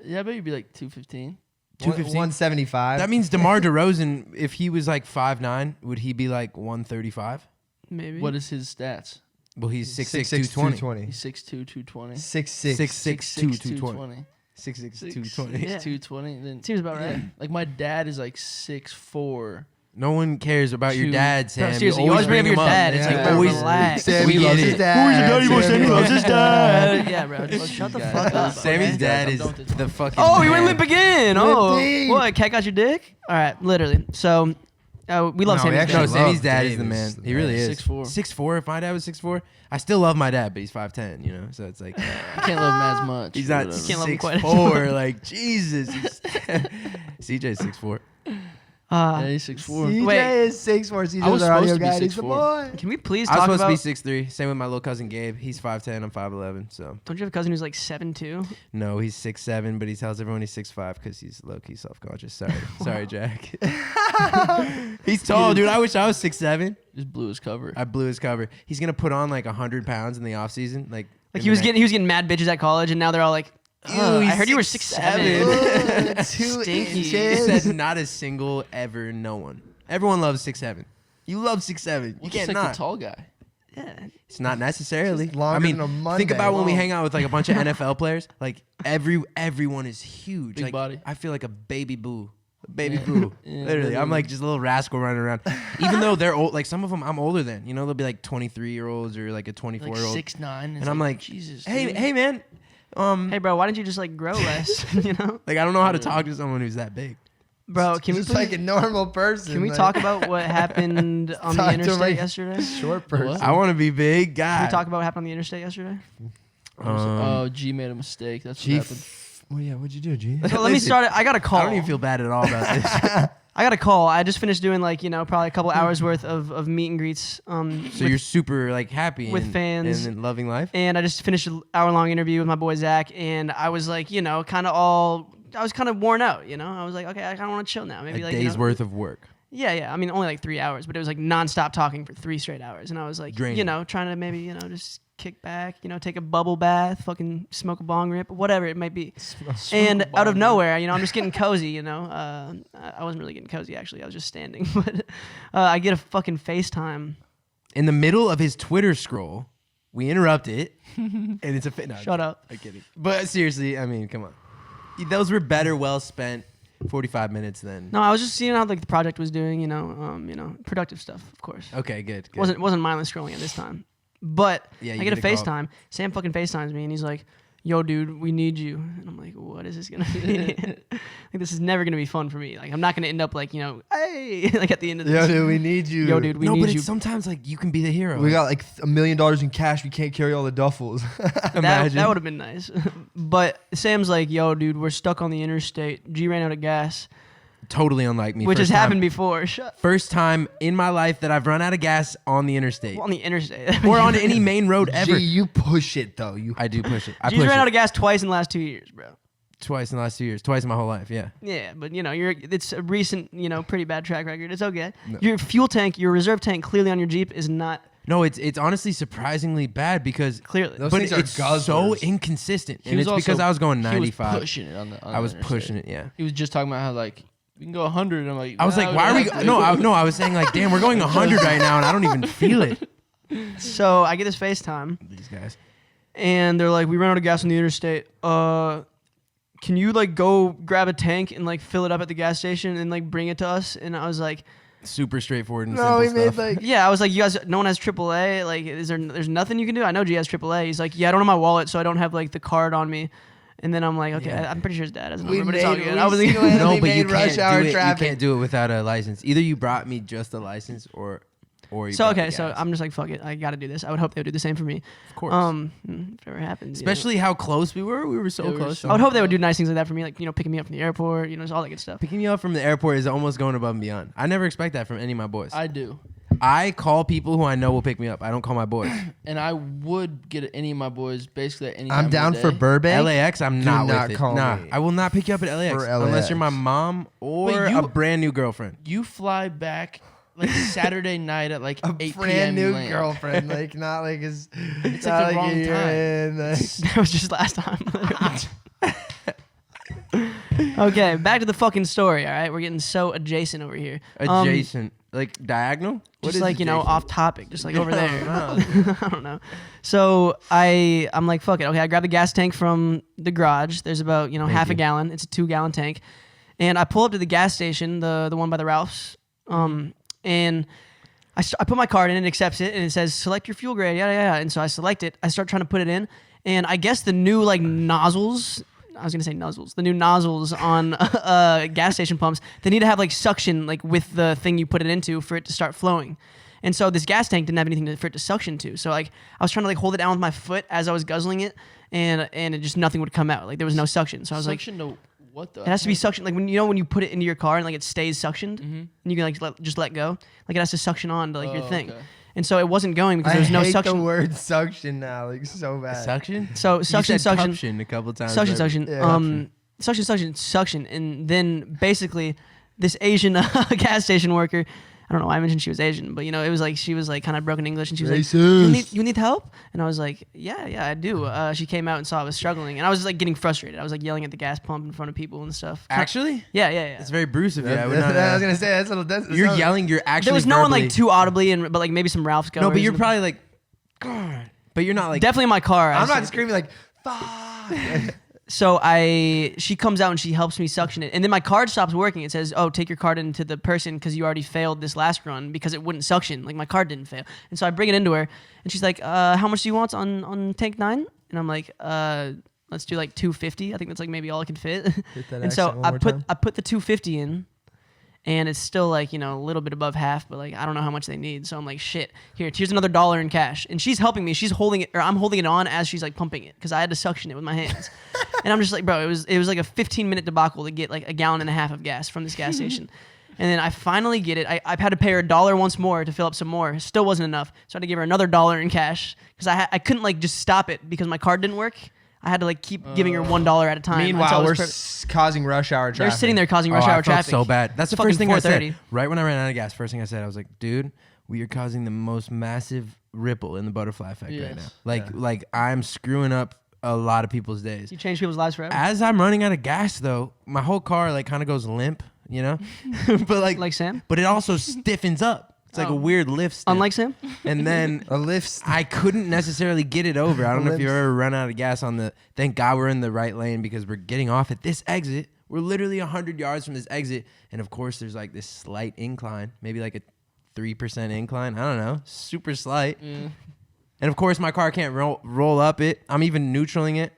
yeah, I bet you'd be like 215. 215. 175. That means DeMar DeRozan, if he was like 5'9", would he be like 135? Maybe. What is his stats? Well, he's 6'6", 6'6", 220. He's 6'2", 220. 6'6". 6'6", 220. 220. 6'6", 6'6", 220. Yeah. 220. Then Seems about right. yeah. Like my dad is like 6'4". No one cares about your Two- dad, Sam. Bro, seriously, you always bring up your him dad. It's Yeah. like, bro, always relax. Sammy We get loves his it. dad. Who's your daddy? Well, Sammy loves his dad. Yeah, bro. Just shut the guys. fuck up. Sammy's okay? dad I'm is done with this the one. fucking. Oh, he went man. limp again. Oh, deep. what? Cat got your dick? All right, literally. So, we love No, we Sammy's actually No, dad. love Sammy's dad is Dave the is man. the He really best. is. 6'4". 6'4". If my dad was 6'4", I still love my dad, but he's 5'10". You know, so it's like You can't love him as much. he's or not whatever. Can't love him quite as 6'4". Like Jesus, CJ's 6'4". Yeah, he's 6'4". CJ Wait. is 6'4". CJ's I was our audio supposed to be guy. He's the 6'4". boy. Can we please I was talk supposed about? to be 6'3". Same with my little cousin Gabe. He's 5'10". I'm 5'11". So Don't you have a cousin who's like 7'2"? no, he's 6'7", but he tells everyone he's 6'5" because he's low key self conscious. Sorry, sorry, Jack. He's tall, dude. I wish I was 6'7". Just blew his cover. I blew his cover. He's gonna put on like 100 pounds in the off season. Like Like he was getting mad bitches at college, and now they're all like, Ew, I he's heard you were 6'7". 6'7". 2 Stinky. He inches. said not a single ever. No one. Everyone loves 6'7". You love 6'7". You Well, can't just like not. the tall guy. Yeah. It's not necessarily. Just longer I mean, than a Monday think about when we long. hang out with like a bunch of NFL players. Like everyone is huge. Big like, body. I feel like a baby boo. A baby Yeah. boo. Yeah, Literally, I'm literally. like just a little rascal running around. Even though they're old, like some of them I'm older than. You know, they'll be like 23-year-olds or like a 24-year-old. Like 6'9". and I'm like, Jesus. hey, dude. hey, man. Hey, bro, why didn't you just like grow less? You know, Like I don't know how to talk to someone who's that big. bro. Can we Just please, like a normal person. can we like, talk about what happened on Talk the to him interstate like yesterday? short person? I want to be big, Can guy. we talk about what happened on the interstate yesterday? Oh, G made a mistake. That's what happened. Well, yeah, what'd you do, G? So let me start it. I got a call. I don't even feel bad at all about this. I got a call. I just finished doing like, probably a couple hours worth of meet and greets. So you're super like happy with and, fans. and loving life. And I just finished an hour-long interview with my boy Zach, and I was like, I was kind of worn out, I was like, okay, I kind of want to chill now. Maybe A like day's worth of work. Yeah. I mean, only like 3 hours, but it was like nonstop talking for 3 straight hours, and I was like, Draining. trying to maybe, just kick back, take a bubble bath, fucking smoke a bong rip, whatever it might be. And out of nowhere, I'm just getting cozy, I wasn't really getting cozy actually. I was just standing, but I get a fucking FaceTime. In the middle of his Twitter scroll, we interrupt it, and it's a no, Shut up. I'm kidding. But seriously, I mean, come on. Those were better, well spent 45 minutes then. No, I was just seeing how like the project was doing, productive stuff, of course. Okay, good. Wasn't mindless scrolling at this time. But Yeah, I you get a get a call. FaceTime. Sam fucking FaceTimes me, and he's like, yo, dude, we need you. And I'm like, what is this going to be? Like, this is never going to be fun for me. Like, I'm not going to end up like, hey, like at the end of this. Yo, dude, we need you. Yo, dude, we No, need but you. it's sometimes like you can be the hero. We got like $1 million in cash. We can't carry all the duffels. Imagine. That would have been nice. But Sam's like, yo, dude, we're stuck on the interstate. G ran out of gas, Totally unlike me. which has First time- happened before. First time in my life that I've run out of gas on the interstate. On the interstate. Or on any main road ever. G, you push it though. I do push it. I G's push ran it out of gas twice in the last 2 years, bro. twice in the last 2 years. Twice in my whole life, yeah. Yeah, but it's a recent, pretty bad track record. It's okay. No. Your fuel tank, your reserve tank, clearly on your Jeep is not No, it's honestly surprisingly bad because clearly. Those but things are it's so guzzlers. inconsistent. He And was it's because also- I was going He 95. was pushing it on the. I was pushing it, yeah. He was just talking about how like we can go 100. And I'm like, I was like, "Nah, why are we? don't have to." No, I was saying like, damn, we're going 100 right now, and I don't even feel it. So I get this FaceTime, These guys. and they're like, we ran out of gas on the interstate. Can you like go grab a tank and like fill it up at the gas station and like bring it to us? And I was like, Super straightforward and No, he simple made stuff. like. yeah. I was like, you guys, no one has AAA. Like, there's nothing you can do? I know G has AAA. He's like, yeah, I don't have my wallet, so I don't have like the card on me. And then I'm like, okay, Yeah. I'm pretty sure his dad has a We number, but it's all made- good. we I was like, single-handedly No, but you made rush can't hour do it. traffic. You can't do it without a license. Either you brought me just a license, or you. so brought okay, the so gas. I'm just like, fuck it, I got to do this. I would hope they would do the same for me. Of course. If it ever happens, Especially how close we were. We were so Yeah, we were close. so- I would hope they would do nice things like that for me, like picking me up from the airport, just all that good stuff. Picking you up from the airport is almost going above and beyond. I never expect that from any of my boys. I do, I call people who I know will pick me up. I don't call my boys. and I would get any of my boys basically at any time I'm of the down for day. Burbank. LAX, I'm Do not not with it. call Nah, me I will not pick you up at LAX for unless you're my LAX. mom or Wait, you- a brand new girlfriend. You fly back like Saturday night at like A 8 p.m. brand new you land. girlfriend, like not like his. It's not like the a wrong year time. in, like- That was just last time. Okay, back to the fucking story. All right, we're getting so adjacent over here. Adjacent, like diagonal. What Just is like adjacent? off topic, just like over I there. don't know. I don't know. So I'm like, fuck it. Okay, I grabbed a gas tank from the garage. There's about half a you. gallon. It's a 2-gallon tank, and I pull up to the gas station, the one by the Ralphs, and I put my card in, it accepts it, and it says select your fuel grade, yada yada. And so I select it. I start trying to put it in, and I guess the new like nozzles. I was gonna say nozzles. The new nozzles on gas station pumps, they need to have like suction like with the thing you put it into for it to start flowing. And so this gas tank didn't have anything for it to suction to. So like I was trying to like hold it down with my foot as I was guzzling it, and it just nothing would come out. Like there was no suction. So I was Suction to what the? like, it has to be suction. Like when you put it into your car and like it stays suctioned, and you can like just let go. Like it has to suction on to like your Oh, thing. okay. And so it wasn't going because there was no I hate suction. the word suction now, like so bad. Suction. So You suction, said suction. cuption a couple times. Suction, there. suction, Yeah. suction, and then basically this Asian gas station worker. I don't know why I mentioned she was Asian, but it was like she was like kind of broken English, and she was like, Racist. "You need help?" And I was like, "Yeah, I do." She came out and saw I was struggling, and I was like getting frustrated. I was like yelling at the gas pump in front of people and stuff. Actually, Yeah. it's very Bruce of you. I would That's- not. I was gonna say that's a little. That's, You're that's- yelling. You're actually. There was no one verbally- like too audibly, but like maybe some Ralph's goers. No, but you're and- probably like, God. But you're not like. definitely in my car. I I'm not said- screaming like fuck. So she comes out and she helps me suction it, and then my card stops working. It says, "Oh, take your card into the person because you already failed this last run because it wouldn't suction. Like my card didn't fail." And so I bring it into her, and she's like, "How much do you want on tank 9?" And I'm like, "Let's do like 250. I think that's like maybe all I can fit." Hit that And so accent one I more put time. I put the 250 in, and it's still like, you know, a little bit above half, but like I don't know how much they need. So I'm like, shit, here's another $1 in cash. And she's helping me. She's holding it, or I'm holding it on as she's like pumping it, because I had to suction it with my hands. And I'm just like, bro, it was like a 15-minute debacle to get like 1.5 gallons of gas from this gas station. And then I finally get it. I've had to pay her $1 once more to fill up some more. Still wasn't enough. So I had to give her another $1 in cash, because I couldn't like just stop it because my card didn't work. I had to like keep giving her $1 at a time. Meanwhile, until it we're was causing rush hour traffic. They're sitting there causing rush I hour felt traffic. so bad. That's the Fucking first thing I 4:30. said. Right when I ran out of gas, first thing I said, I was like, dude, we are causing the most massive ripple in the butterfly effect right now. Like I'm screwing up a lot of people's days. You change people's lives forever. As I'm running out of gas, though, my whole car like kind of goes limp, you know. But Like Sam? But it also stiffens up. It's like a weird lift. Stiff. Unlike Sam? And then A lift. I couldn't necessarily get it over. I don't know if you Lips. ever run out of gas on the. Thank God we're in the right lane, because we're getting off at this exit. We're literally 100 yards from this exit, and of course there's like this slight incline, maybe like a 3% incline. I don't know, super slight. And of course my car can't roll up it. I'm even neutraling it.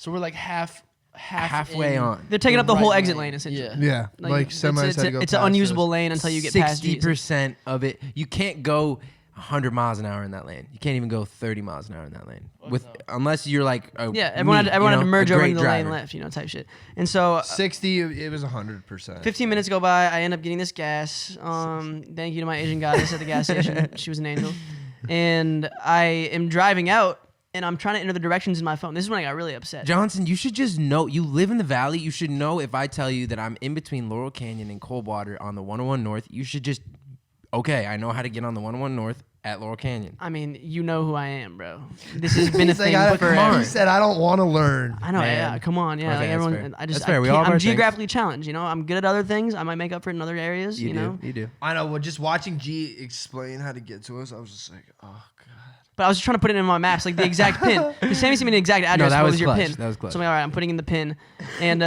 So we're like halfway in. on. They're taking up the whole right exit lane. lane, essentially. Yeah. Yeah, like semis had to go it's an past unusable us. lane until you get past G. 60% of it. You can't go 100 miles an hour in that lane. You can't even go 30 miles an hour in that lane, unless you're like everyone had to merge over into the lane driver. left, you know, type shit. And so 60. It was 100%. 15 minutes go by. I end up getting this gas. Thank you to my Asian goddess at the gas station. She was an angel. And I am driving out, and I'm trying to enter the directions in my phone. This is when I got really upset. Johnson, you should just know. You live in the valley. You should know if I tell you that I'm in between Laurel Canyon and Coldwater on the 101 North. You should just, okay, I know how to get on the 101 North at Laurel Canyon. I mean, you know who I am, bro. This has been a He's like, thing forever. He said, I don't want to learn. I know, Man. yeah. Come on, yeah. Okay, Like that's everyone, fair. I just, That's fair. I We all can't- have our I'm things. geographically challenged. You know, I'm good at other things. I might make up for it in other areas. You know, You do. I know. Well, just watching G explain how to get to us, I was just like, oh god. but I was just trying to put it in my maps, like the exact pin. Because Sammy sent me the exact address. that what was was your clutch. pin? That was clutch. So I'm like, all right, I'm putting in the pin, and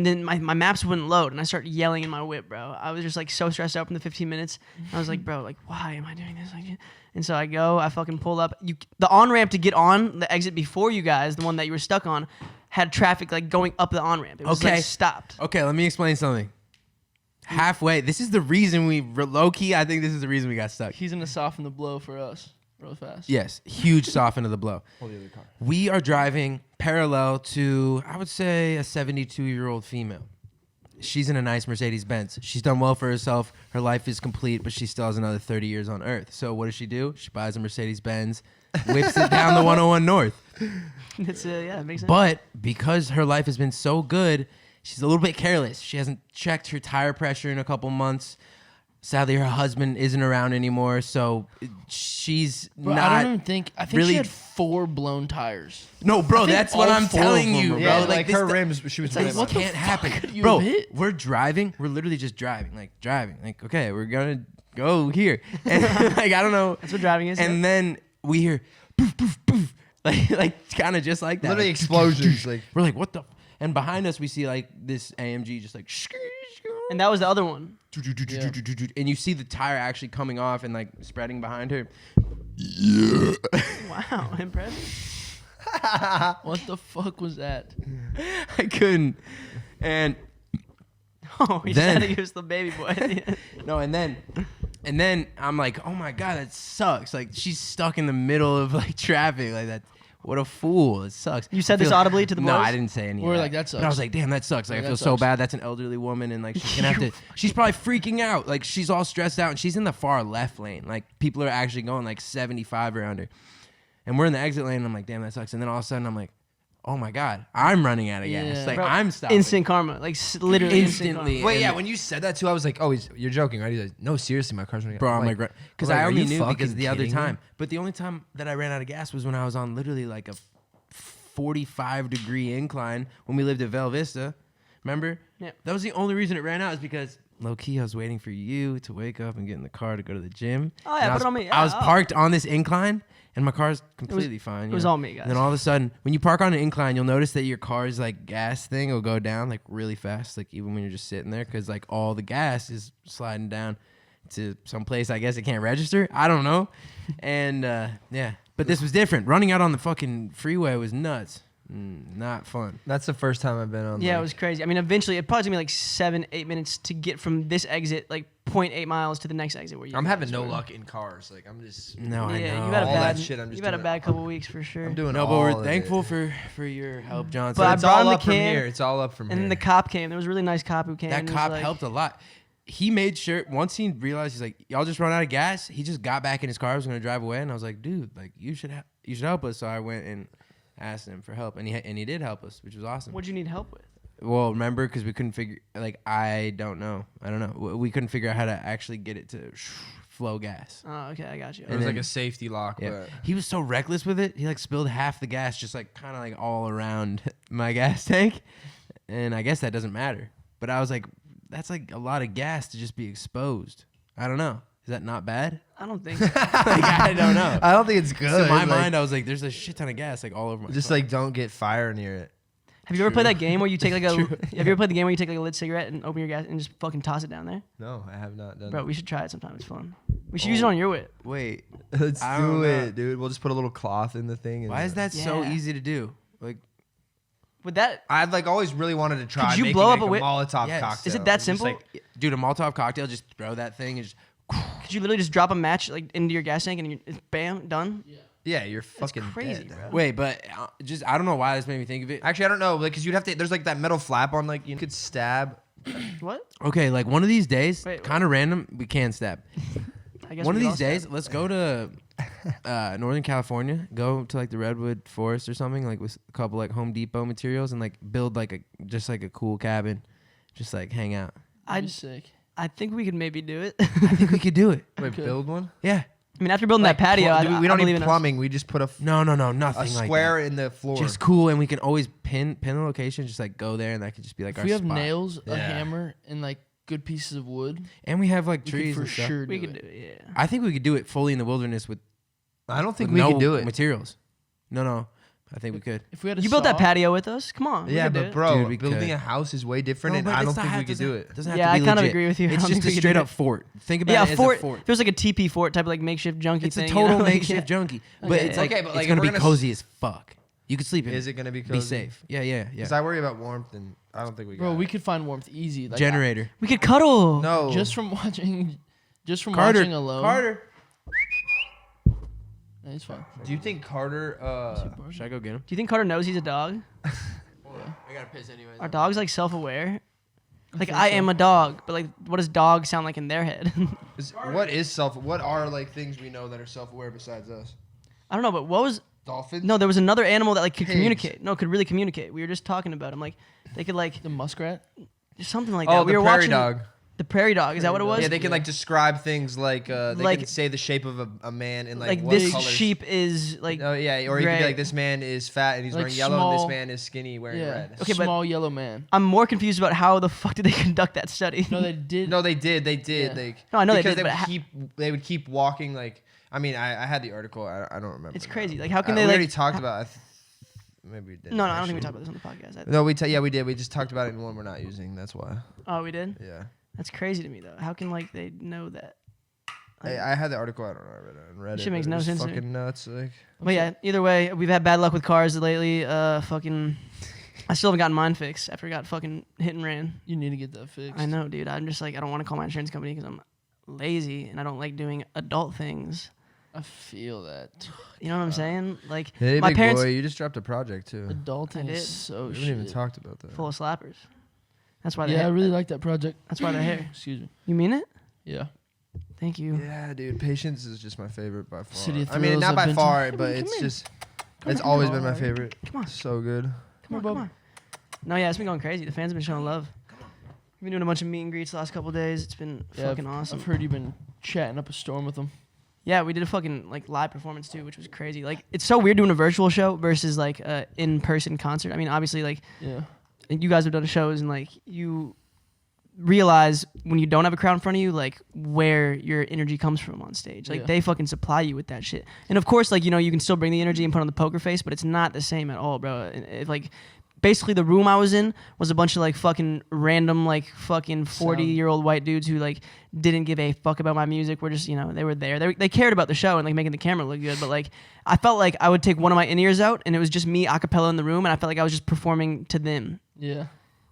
then my maps wouldn't load, and I started yelling in my whip, bro. I was just like so stressed out from the 15 minutes. I was like, bro, like why am I doing this? Like, and so I fucking pull up. The on ramp to get on the exit before you guys, the one that you were stuck on, had traffic like going up the on ramp. It was Okay. like stopped. Okay, let me explain something. Halfway, this is the reason low key. I think this is the reason we got stuck. He's gonna soften the blow for us real fast. Yes, huge soften of the blow. We are driving parallel to, I would say, a 72-year-old female. She's in a nice Mercedes Benz. She's done well for herself. Her life is complete, but she still has another 30 years on Earth. So what does she do? She buys a Mercedes Benz, whips it down the 101 North. It's yeah, it makes sense. But because her life has been so good, she's a little bit careless. She hasn't checked her tire pressure in a couple months. Sadly, her husband isn't around anymore, so she's Bro, not. I don't even think. I think really- she had 4 blown tires. No, bro, I think that's what all I'm 4 of telling them you, were bro. Yeah, bad. like this her th- rims, she was Like, saying, what like, can't happen, could you bro? have hit? We're driving. We're literally just driving. Like, okay, we're gonna go here, and like I don't know. That's what driving is. And then we hear poof, poof, poof, like kind of just like that. literally Like, explosions. Like we're like, what the? And behind us, we see like this AMG just like. and that was the other one. And you see the tire actually coming off and like spreading behind her. Wow, impressive. What the fuck was that? I couldn't. And Oh, he Then- just had to use the baby boy. At the end. no, and then I'm like, oh my god, that sucks. Like she's stuck in the middle of like traffic like that. What a fool! It sucks. You said I this feel- audibly to the No, boys? I didn't say any. We're of like, that But I sucks. was like, damn, that sucks. Like Yeah, I that feel so sucks. bad. That's an elderly woman, and like she's gonna have to. She's probably freaking out. Like she's all stressed out, and she's in the far left lane. Like people are actually going like 75 around her, and we're in the exit lane. And I'm like, damn, that sucks. And then all of a sudden, I'm like, oh my god, I'm running out of gas. Yeah. Like Bro, I'm stopping. Instant karma, like literally Instantly. Instant wait, And- yeah. When you said that too, I was like, oh, you're joking, right? He's like, no, seriously, my car's running. Bro, I'm like, because I are only you knew because fucking the other kidding me? time. But the only time that I ran out of gas was when I was on literally like a 45-degree incline when we lived at Vel Vista. Remember? Yeah. That was the only reason it ran out, is because low key I was waiting for you to wake up and get in the car to go to the gym. Oh, yeah, And I put was, it on me. I was Yeah, parked on this incline, and my car's completely fine. it you was know? all me, guys. And then all of a sudden, when you park on an incline, you'll notice that your car's like gas thing will go down like really fast, like even when you're just sitting there, because like all the gas is sliding down to some place I guess it can't register. I don't know. And yeah, but this was different. Running out on the fucking freeway was nuts. Not fun. That's the first time I've been on. Yeah, like, it was crazy. I mean, eventually, it probably took me like 7-8 minutes to get from this exit, like 0.8 miles, to the next exit where you. I'm having no were. luck in cars. Like I'm just. No, I Yeah, know. you had a All bad. that shit, I'm just you had a doing bad couple weeks for sure. I'm doing No, but all we're of thankful it. for your help, John. But I It's brought all him the up from can, here. It's all up from and here. then the cop came. There was a really nice cop who came. That and was cop like- helped a lot. He made sure once he realized he's like, y'all just run out of gas. He just got back in his car. I was gonna drive away, and I was like, dude, like you should help us. So I went and asked him for help, and he did help us, which was awesome. What'd you need help with? Well, remember, because we couldn't figure, like, I don't know. We couldn't figure out how to actually get it to flow gas. Oh, okay, I got you. It was like a safety lock. Yeah. But He was so reckless with it. He like spilled half the gas just like kind of like all around my gas tank. And I guess that doesn't matter. But I was like, that's like a lot of gas to just be exposed. I don't know. Is that not bad? I don't think so. Like, I don't know. I don't think it's good. So in my Like, mind, I was like, there's a shit ton of gas like all over my just car. like don't get fire near it. Have you ever played that game where you take like a? Have you ever played the game where you take like a lit cigarette and open your gas and just fucking toss it down there? No, I have not done. Bro, we should try it sometime. It's fun. We should use it on your whip. Wait, Let's I do don't know. it, dude. We'll just put a little cloth in the thing. And why is that so Yeah. easy to do? Like, Would that? I'd like always really wanted to try. Could you making, blow up like, a whip? Molotov Yes. cocktail? Is it that Just, simple? like, dude, a Molotov cocktail, just throw that thing and just. Could you literally just drop a match like into your gas tank and it's bam done? yeah, you're fucking crazy, dead. bro. Wait, but just I don't know why this made me think of it. Actually, I don't know, like, cause you'd have to. There's like that metal flap on, like you could stab. What? Okay, like one of these days, Wait, kind of random, we can stab. I guess One of we these lost days, that. let's go to Northern California, go to like the redwood forest or something, like with a couple like Home Depot materials, and like build like a cool cabin, just like hang out. I'd be sick. I think we could maybe do it. I think we could do it. Wait, Okay. build one? Yeah. I mean, after building that patio, Pl- I, we I don't believe need in us. plumbing. We just put a No, nothing like square that. in the floor. Just cool, and we can always pin the location, just like go there, and that could just be like If our we have spot. nails, a Yeah. hammer, and like good pieces of wood, and we have like we trees could and for stuff. sure We do could it. do it. Yeah. I think we could do it fully in the wilderness with I don't think with we no could do it. materials. No, I think we could. If we had a You built that saw- patio with us. Come on. we Yeah, could do but it. bro, Dude, we building could. a house is way different, No, and but I it's don't not think we have- could do it. Doesn't have Yeah, to I be kind of legit. agree with you. I It's don't just think a we could straight do up it. fort. Think about Yeah, it a as fort. a fort. There's like a TP fort type of like makeshift junky It's thing. a you total know? makeshift junkie, but Okay. it's like Okay, but, like, it's gonna if be we're gonna cozy as fuck. You could sleep in Is it. it gonna be cozy? Be safe. Yeah. Because I worry about warmth, and I don't think we. Bro, got we it. could find warmth easy. Like, Generator. We could cuddle. No. just from watching Carter. alone. Carter. Yeah, it's fine. Do you think Carter? Should I go get him? Do you think Carter knows he's a dog? I gotta piss anyways. Are dogs like self-aware? Like I am a dog, but like, what does dog sound like in their head? What are like things we know that are self-aware besides us? I don't know, but what was? Dolphins. No, there was another animal that like could Pigs. communicate. No, could really communicate. We were just talking about him. Like they could like The muskrat. something like Oh, that. We the were prairie watching dog. the prairie dog. Is that what it was? Yeah, they can like describe things like they Like- can say the shape of a man and like, like what this colors. sheep is like. Oh yeah, or you could be gray. like this man is fat and he's Like wearing yellow, and small- this man is skinny wearing Yeah. red. Okay, but- Small yellow man. I'm more confused about how the fuck did they conduct that study? No, they did. No, they did. Yeah. Like, No, I know they because did, would but ha- they would keep walking. Like, I mean, I had the article. I don't remember. It's now. crazy. Like how can We they already like? talked about. Maybe we didn't. No, I don't think we actually. talked about this on the podcast. No, we did. We just talked about it in one we're not using. That's why. Oh, we did. Yeah. That's crazy to me though. How can like they know that? Like- I had the article. I don't know. I read it. Shit makes but it no was sense to me. Fucking nuts. Like. But yeah, either way, we've had bad luck with cars lately. Fucking, I still haven't gotten mine fixed after I got fucking hit and ran. You need to get that fixed. I know, dude. I'm just like, I don't want to call my insurance company because I'm lazy and I don't like doing adult things. I feel that. You know what I'm saying? Like Hey, my big parents, boy, you just dropped a project too. Adulting did. is so We shit. haven't even talked about that. full of slappers. That's why they. Yeah, I really like that project. That's why they're here. Excuse me. You mean it? Yeah. Thank you. Yeah, dude, Patience is just my favorite by far. City of I mean, Thrills, not I've by been to- far, Come but on, it's come in. just Come it's on, always come been my on. favorite. Come on. So good. Come on, come on. No, yeah, it's been going crazy. The fans have been showing love. We've been doing a bunch of meet and greets the last couple of days. It's been Yeah, fucking awesome. I've heard you've been chatting up a storm with them. Yeah, we did a fucking like live performance too, which was crazy. Like it's so weird doing a virtual show versus like a in-person concert. I mean, obviously like Yeah. you guys have done shows and like you realize when you don't have a crowd in front of you, like where your energy comes from on stage. Like Yeah. they fucking supply you with that shit. And of course, like you know, you can still bring the energy and put on the poker face, but it's not the same at all, bro. And if like basically the room I was in was a bunch of like fucking random like fucking 40-year-old white dudes who like didn't give a fuck about my music. We're just, you know, they were there. They cared about the show and like making the camera look good, but like I felt like I would take one of my in-ears out and it was just me a cappella in the room, and I felt like I was just performing to them. Yeah.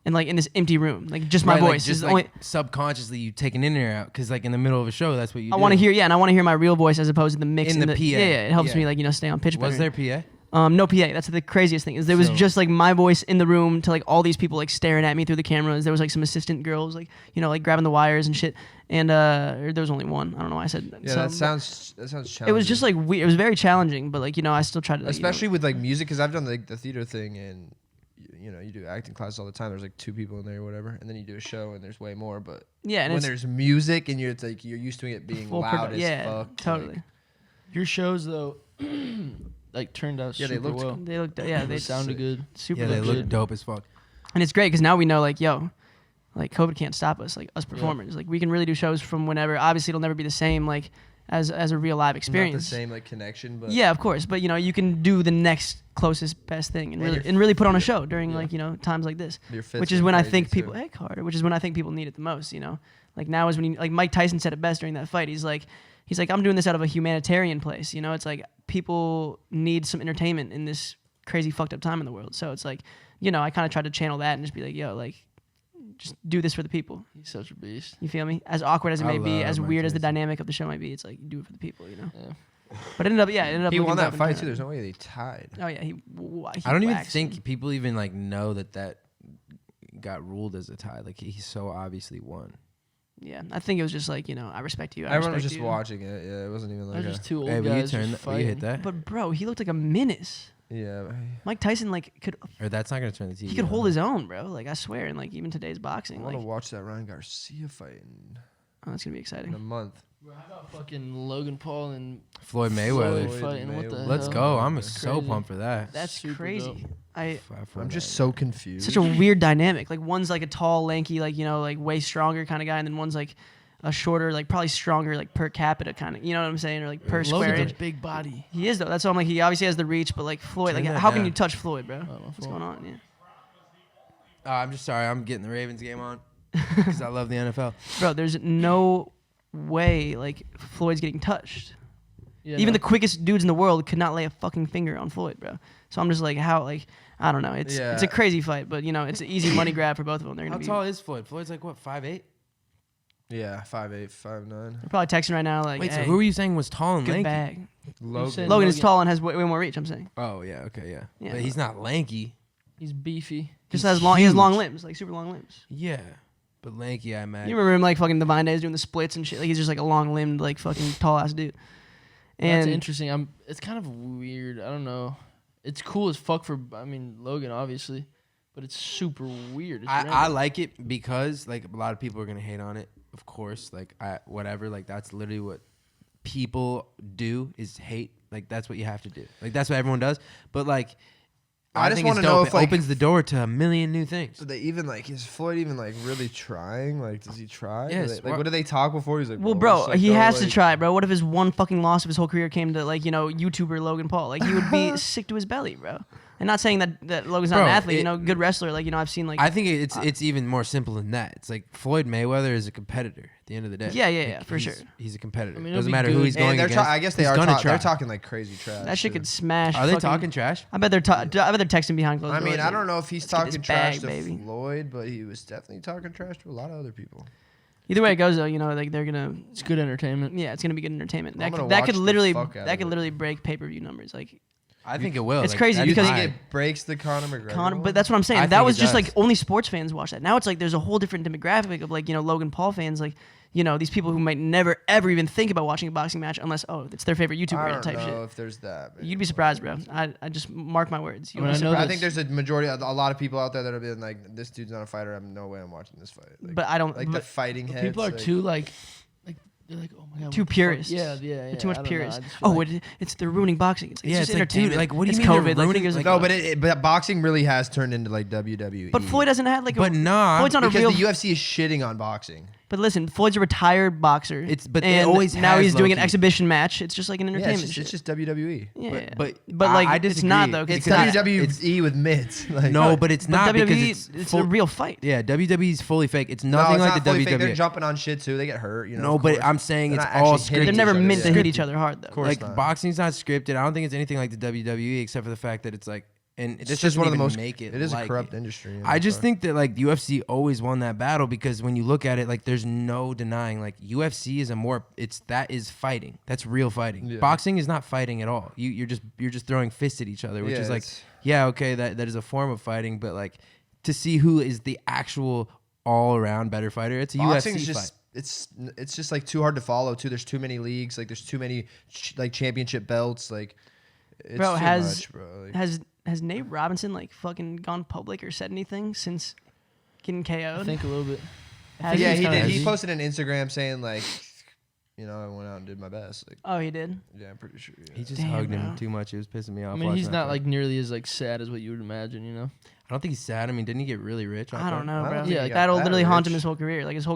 And like in this empty room, like just my Right, voice. like, just like subconsciously you take an in ear out because like in the middle of a show that's what you do. I want to hear, and I want to hear my real voice as opposed to the mix In the PA. Yeah, it helps Yeah. me like, you know, stay on pitch. Was better. there PA? No PA. That's the craziest thing. Is there was So- just like my voice in the room to like all these people like staring at me through the cameras. There was like some assistant girls like, you know, like grabbing the wires and shit. And or there was only one. I don't know why I said Yeah, some, that sounds challenging. It was just like weird. It was very challenging, but like, you know, I still tried to like, especially with like music, because I've done like the theater thing, and you know, you do acting classes all the time. There's like 2 people in there or whatever, and then you do a show and there's way more. But yeah, and when it's there's music and it's like you're used to it being full loud as yeah, fuck. totally. Like, Your shows though, like turned out Yeah, they super looked- well. They looked yeah, They they sounded good. super Yeah, they legit. look dope as fuck. And it's great because now we know, like, yo, like COVID can't stop us, like us performers. Like we can really do shows from whenever. Obviously, it'll never be the same, like as a real live not experience. the same like connection, but Yeah, of course, but you know, you can do the next closest best thing and And really your- put on a show during like, you know, times like this. your fits Which is are when I crazy, think too. people, hey Carter, which is when I think people need it the most. You know, like now is when you, like Mike Tyson said it best during that fight. He's like, I'm doing this out of a humanitarian place. You know, it's like people need some entertainment in this crazy fucked up time in the world. So it's like, you know, I kind of tried to channel that and just be like, yo, like, just do this for the people. He's such a beast. You feel me? As awkward as it I may be, love as Mike weird as the Tyson. dynamic of the show might be, it's like, do it for the people. You know. Yeah. But it ended up He looking won that dope in fight turnout. too. There's no way they tied. Oh yeah, he I don't even waxed think him. people even like know that got ruled as a tie. Like he so obviously won. Yeah, I think it was just like, you know, I respect you. I Everyone was respect just you. watching it. Yeah, it wasn't even They're like just 2 old Hey, will you guys turn just that? Will you hit fighting. that? But bro, he looked like a menace. yeah. Mike Tyson like could Or that's not gonna turn the TV. he could on. hold his own, bro. Like I swear, and like even today's I boxing, want like to watch that Ryan Garcia fight oh, that's gonna be in exciting. a month. Bro, how about fucking Logan Paul and Floyd Mayweather. Floyd fighting? What the Mayweather. Let's hell? go. I'm That's so crazy. pumped for that. That's super crazy. dope. I'm just so confused. Such a weird dynamic. Like one's like a tall, lanky, like, you know, like way stronger kind of guy, and then one's like a shorter, like probably stronger, like per capita kind of. You know what I'm saying? Or like per square Logan's inch. a big body. He is though. That's why I'm like, he obviously has the reach, but like Floyd, Turn like that how can down. you touch Floyd, bro? my What's fault. going on? Yeah. I'm just sorry. I'm getting the Ravens game on because I love the NFL. Bro, there's no way like Floyd's getting touched. Yeah, Even no. the quickest dudes in the world could not lay a fucking finger on Floyd, bro. So I'm just like, how, like, I don't know. It's a Yeah. crazy fight, but you know, it's an easy money grab for both of them. They're How gonna be. tall is Floyd? Floyd's like what, 5'8"? Yeah, 5'8", 5'9". They're probably texting right now, like, Wait, so hey, who were you saying was tall and good lanky? bag. Logan. said- Logan is Logan- tall and has way more reach. I'm saying, Oh yeah, okay, yeah. Yeah, But he's not lanky. He's beefy. just He's has long. He has long huge. limbs, like super long limbs. Yeah, but lanky, I imagine. You remember him like fucking the Vine days doing the splits and shit. Like he's just like a long limbed, like fucking tall ass dude. That's And interesting. It's kind of weird. I don't know. It's cool as fuck for Logan obviously, but it's super weird. It's I random. like it because like a lot of people are gonna hate on it, of course. Like whatever. Like that's literally what people do is hate. Like that's what you have to do. Like that's what everyone does. But like, I just think wanna it's know dope. if, It like- opens the door to a million new things. So they even like, is Floyd even like really trying? Like, does he try? Yes, Do they- what- like, what do they talk before? He's like, well, we're bro, just, like, he go, has to like- try, bro. What if his one fucking loss of his whole career came to like, you know, YouTuber Logan Paul? Like he would be sick to his belly, bro. And not saying that Logan's not Bro, an athlete, you it- know, good wrestler. Like, you know, I've seen like I think it's even more simple than that. It's like Floyd Mayweather is a competitor at the end of the day. Yeah, Like, for he's- sure. He's a competitor. I mean, it'll Doesn't be matter who good. he's going And they're against. I guess they he's are. gonna They're try. talking like crazy trash. that shit too. could smash. Are they fucking- talking trash? I bet they're texting behind closed I doors. mean, I don't know if he's Let's get this talking trash bag, to baby. Floyd, but he was definitely talking trash to a lot of other people. Either way it goes, though, you know, like they're gonna. It's good entertainment. Yeah, it's gonna be good entertainment. I'm gonna That watch could the literally fuck out of it. break pay-per-view numbers. Like I think it will. It's Like, crazy that's because- You high. think it breaks the Conor McGregor? Conor, one? but that's what I'm saying. I That think was it just does. like only sports fans watch that. Now it's like there's a whole different demographic of like, you know, Logan Paul fans, like, you know, these people who might never ever even think about watching a boxing match unless it's their favorite YouTuber I don't type know shit. if there's that. man. You'd be surprised, bro. I just mark my words. You'll I mean, be I know surprised. I think there's a majority, a lot of people out there that have been like, "This dude's not a fighter. I'm no way I'm watching this fight." Like, But I don't. like the but fighting heads. People are like, too like they're like, oh my god, too what the fuck? purists. Yeah. They're too much I don't know. purists. I just feel Oh, like- they're ruining boxing. It's, like, Yeah, it's it's just like, dude, entertainment. like, what do you it's mean they're COVID. Like, ruining- fingers like, are No, but boxing really has turned into like WWE. But Floyd hasn't had like. But nah, Floyd's not a because real. the UFC is shitting on boxing. But listen, Floyd's a retired boxer. But it and always now has he's doing an low-key. exhibition match. It's just like an Yeah, entertainment. it's just WWE. Yeah, but like I it's disagree. not though. 'cause It's not- WWE with mitts. Like, No, but it's not WWE, because it's full- a real fight. Yeah, WWE's fully fake. It's no, nothing it's like not the fully fake. WWE. They're jumping on shit too. They get hurt. You know. No, of but course. I'm saying They're it's not all actually hitting They're scripted. never each other, meant to yeah. hit each other hard though. course Like not. boxing's not scripted. I don't think it's anything like the WWE except for the fact that it's like, and It's this just one of the doesn't most. even make it. It is like a corrupt it. industry. you know, I just so. think that like UFC always won that battle because when you look at it, like there's no denying like UFC is that is fighting. That's real fighting. Yeah. Boxing is not fighting at all. You're just throwing fists at each other, which Yeah, is like it's- yeah, okay, that is a form of fighting, but like to see who is the actual all around better fighter, it's a Boxing's UFC just fight. it's just like too hard to follow too. There's too many leagues. Like there's too many like championship belts. Like it's Bro, too has- much, bro. Like, Has Nate Robinson like fucking gone public or said anything since getting KO'd? I think a little bit. Has yeah, he? he did. has He he? posted an Instagram saying like, you know, I went out and did my best. Like, Oh, he did. yeah, I'm pretty sure. Yeah. He just Damn, hugged bro. him too much. It was pissing me off. I mean, watching he's that not fight. like nearly as like sad as what you would imagine, you know. I don't think he's sad. I mean, didn't he get really rich? off I don't that? know, I don't bro. think he Like, got that'll that literally haunt him rich. his whole career. Like his They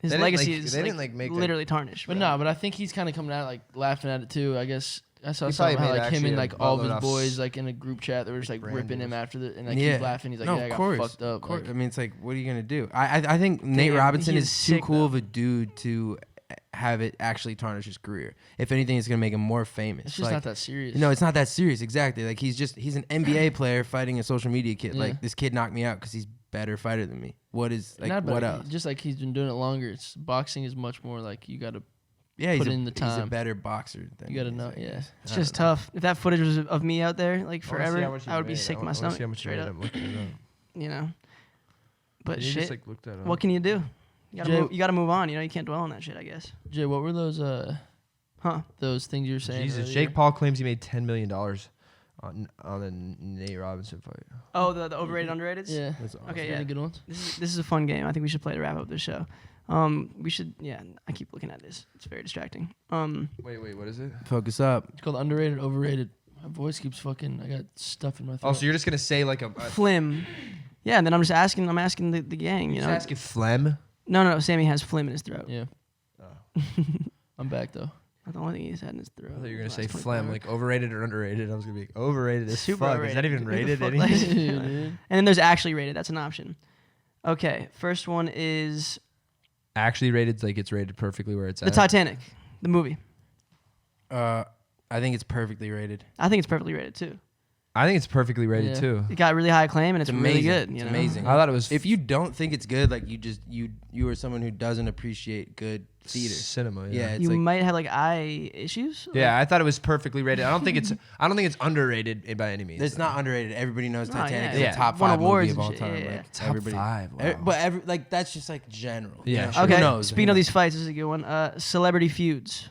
didn't, legacy like- is they like, didn't, like, make, like- literally tarnished. But bro. no, but I think he's kind of coming out like laughing at it too. I guess I saw He something probably how made like him actually and a like all of his buttload off boys like in a group chat that were just like brand ripping him deals. after the and like Yeah. he's laughing. He's like, No, yeah, I of got course, fucked up. Of course. Like, I mean, it's like, what are you gonna do? I think Nate Damn, Robinson he's is too sick, cool though. of a dude to have it actually tarnish his career. If anything, it's gonna make him more famous. it's just Like, not that serious. No, it's not that serious. Exactly. Like he's an NBA player fighting a social media kid. Yeah. Like this kid knocked me out because he's better fighter than me. What is like Not what bad. else? Just like he's been doing it longer. It's boxing is much more like you got to. Yeah, he's put a, in the he's a time. better boxer. Than You gotta me, know, I yeah. guess. It's I just don't know. tough. If that footage was of me out there like forever, I would be sick my stomach. Straight up, you know. But shit, what can you do? Jay- You gotta move on. You know, you can't dwell on that shit. I guess. Jay, what were those Huh? those things you were saying? Jesus, earlier? Jake Paul claims he made $10 million on the Nate Robinson fight. Oh, the overrated, underrated. Yeah. That's awesome. Okay, Any yeah. good ones? This is a fun game. I think we should play to wrap up this show. We should. Yeah, I keep looking at this. It's very distracting. Wait, what is it? Focus up. It's called underrated, overrated. My voice keeps fucking. I got stuff in my throat. Oh, so you're just gonna say like a Phlegm. Yeah, and then I'm asking the gang. You know. ask if phlegm? No. Sammy has phlegm in his throat. Yeah. I'm back though. That's the only thing he's had in his throat. I thought you were gonna the say last 24 phlegm, hours. like overrated or underrated. I was gonna be overrated as Super fuck. Is that overrated. even Who the rated? fuck Anything? likes- And then there's actually rated. That's an option. Okay, first one is Actually rated, like it's rated perfectly where it's the at. Titanic, the movie. I think it's perfectly rated. I think it's perfectly rated too. I think it's perfectly rated Yeah. too. It got really high acclaim and it's It's really amazing. good. It's You know? amazing. I thought it was If you don't think it's good, like you are someone who doesn't appreciate good theater. cinema. Yeah, it's You like might have like eye issues. Yeah, I thought it was perfectly rated. I don't think it's underrated by any means. it's not underrated. Everybody knows No, Titanic yeah. is Yeah. a top Won 5 awards movie of and all shit, time. yeah, Like Top everybody, 5. Wow. but like that's just like general. Yeah, you know? sure. Okay. Who knows? Speaking of these fights, this is a good one. Celebrity feuds.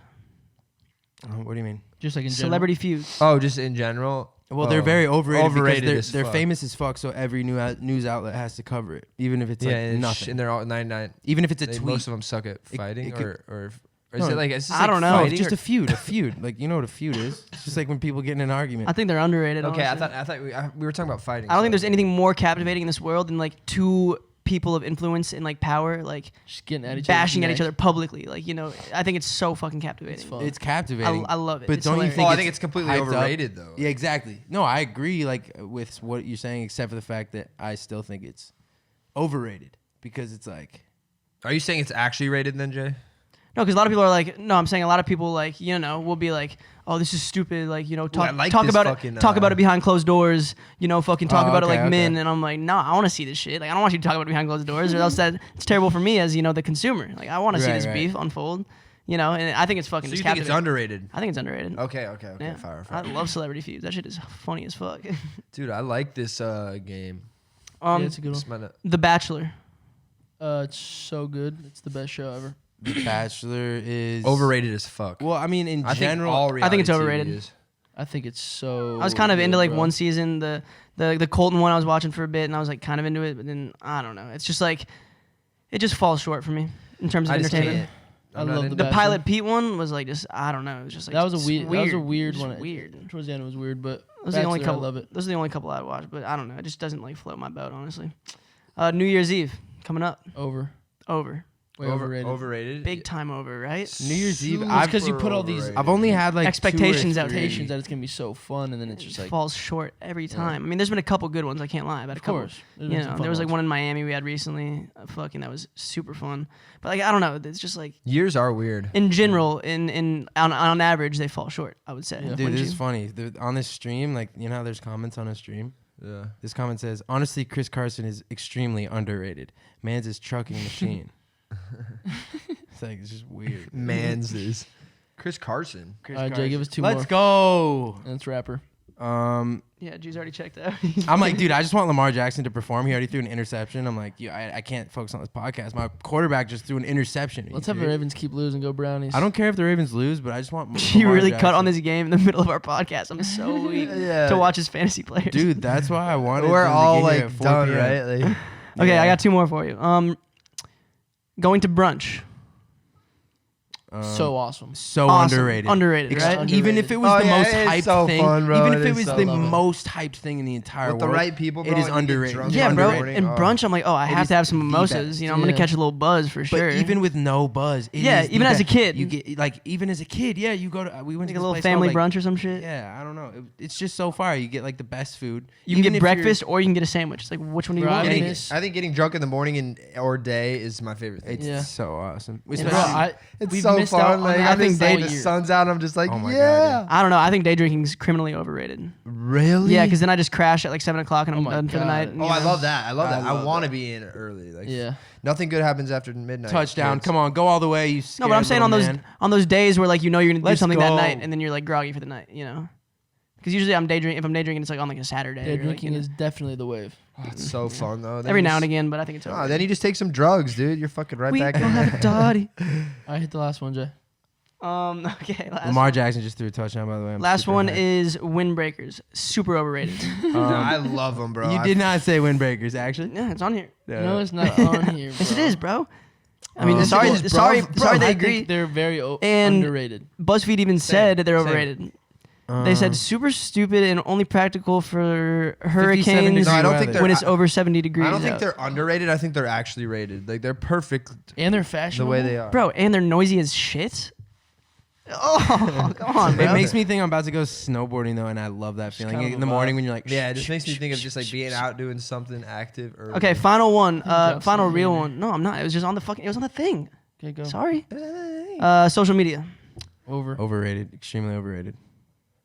What do you mean? Just like in Celebrity feuds. Oh, just in general. Well, they're very overrated, Overrated because as they're fuck. famous as fuck. So every news outlet has to cover it, even if it's Yeah, like and nothing. and they're all 99. Even if it's a They- tweet. most of them suck at fighting, it could- or is No, it like it's just I like don't know. No, fighting it's just or- a feud. A feud. Like you know what a feud is? It's just like when people get in an argument. I think they're underrated. Okay, honestly. I thought we were talking about fighting. I don't think so- there's anything more captivating in this world than like two people of influence and like power, like just getting at each bashing at each neck. other publicly. Like, you know, I think it's so fucking captivating. It's fun. It's captivating. I love it. But It's don't hilarious. you think? Oh, I think it's completely hyped up? overrated though. Yeah, exactly. No, I agree. Like with what you're saying, except for the fact that I still think it's overrated because it's like Are you saying it's actually rated then, Jay? No, because a lot of people are like, no, I'm saying a lot of people like, you know, will be like, oh, this is stupid. Like, you know, I like talk this about fucking, it, talk about it behind closed doors. You know, fucking talk Oh, about it okay, like men. okay. And I'm like, no, I want to see this shit. Like, I don't want you to talk about it behind closed doors, or else that it's terrible for me as you know the consumer. Like, I want to see Right, this right. beef unfold. You know, and I think it's fucking So you just think it's captivating. underrated? I think it's underrated. Okay, Yeah. fire. I love celebrity feuds. That shit is funny as fuck. Dude, I like this game. Yeah, it's a good one. It's my- The Bachelor. It's so good. It's the best show ever. The Bachelor is Overrated as fuck. Well, I mean, in I think general, all I think it's reality TV overrated. is. I think it's so. I was kind of into good, like bro. one season, the Colton one I was watching for a bit, and I was like kind of into it, but then I don't know. It's just like it just falls short for me in terms of I just entertainment. can't. I I'm not love into The Bachelor. Pilot Pete one was like just I don't know. It was just like That was a just weird. That was a weird Just one. Weird. Towards the end, it was weird, but Those are the only Bachelor, couple. I love it. Those are the only couple I'd watch, but I don't know. It just doesn't like float my boat, honestly. New Year's Eve coming up. Over. Over. Way overrated. Overrated. Big time over, right? New Year's Eve. Super I've because you put all these overrated. I've only had like Expectations two or out three. expectations that it's gonna be so fun, and then it's just like, falls short every time. I mean, there's been a couple good ones. I can't lie, but of a couple. course, You know, there was like one in Miami we had recently. Fucking, that was super fun. But like, I don't know. It's just like Years are weird. in general, on average, they fall short. I would say. Yeah. Dude, Wouldn't this you? is funny. On this stream, like, you know how there's comments on a stream? Yeah. This comment says, honestly, Chris Carson is extremely underrated. Man's his trucking machine. It's like, it's just weird. Man's is Chris Carson. Chris All right, Jay, Carson. give us two Let's more. go. And it's rapper. Yeah, G's already checked out. I'm like, dude, I just want Lamar Jackson to perform. He already threw an interception. I'm like, yeah, I can't focus on this podcast. My quarterback just threw an interception. Are you Let's have the serious? Ravens keep losing, go Brownies. I don't care if the Ravens lose, but I just want You Lamar really cut Jackson. on this game in the middle of our podcast. I'm so weak Yeah. to watch his fantasy players. Dude, that's why I wanted We're them to all get here like at 4 done, p.m. right? Like, Okay, Yeah. I got two more for you. Going to brunch. so awesome. So Awesome. underrated. Underrated, Ex- right? Even if it was Oh, the yeah, most it's hyped so thing, fun, bro. even if It it is was so the fun. most hyped thing in the entire with the world, right people, bro. it is and you get underrated. drunk Yeah, in the bro. morning, In oh. brunch, I'm like, oh, I It have is to have some the mimosas. best. You know, I'm gonna Yeah. catch a little buzz for sure. But even with no buzz, it Yeah, is the even as a best. kid. you get like even as a kid, yeah, you go to we went like to a this little place family called, like, brunch or some shit. Yeah, I don't know. It's just so fire. You get like the best food. You can Even get if you're- breakfast or you can get a sandwich. It's like, which one do you Bro, want? I Getting- miss- I think getting drunk in the morning and or day is my favorite thing. It's Yeah. so awesome. Bro, Especially, It's we've so missed out fun. on Like, that I think this day whole the year. sun's out. I'm just like, Oh my God, yeah. I don't know. I think day drinking is criminally overrated. Really? Yeah, because then I just crash at like 7 o'clock and Oh I'm my done for the God. night. Oh, I love that. I love that. I love want to that. be in early. Like, yeah. nothing good happens after midnight. touchdown. kids. Come on, go all the way. You No, but I'm saying on those days where like you know you're gonna do Let's something that go. night and then you're like groggy for the night. You know, because usually I'm day drinking. If I'm day drinking, it's like on like a Saturday. Day or, like, drinking you know, is definitely the wave. Oh, it's so fun though. Then every you now and just- again, but I think it's over. Oh, then you just take some drugs, dude. You're fucking right we back don't in have a daddy. I hit the last one, Jay. Okay. Lamar Jackson just threw a touchdown, by the way. I'm Last super one hyped. is windbreakers. Super overrated. No, I love them, bro. You did not say windbreakers, actually. Yeah, it's on here. No, it's not on here. Yes, it bro. is, bro. I mean, Yes, sorry, it is, bro. sorry, Bro, sorry. They I agree. think they're very And- underrated. BuzzFeed even said that they're Same. overrated. They said super stupid and only practical for 57 hurricanes No, I don't weather. think they're. when it's over 70 degrees. I don't think out. they're underrated. I think they're actually rated. Like they're perfect And they're the fashionable. way they are. Bro, and they're noisy as shit. Oh, come on, bro. It makes me think I'm about to go snowboarding though, and I love that feeling kind of in a the morning when you're like, Yeah, it just makes me think of just like being out doing something active. Early. Okay, final one. Justin Final real Bieber. one. No, I'm not. It was just on the fucking. It was on the thing. Okay, go. Sorry. Social media. Over. overrated, extremely overrated.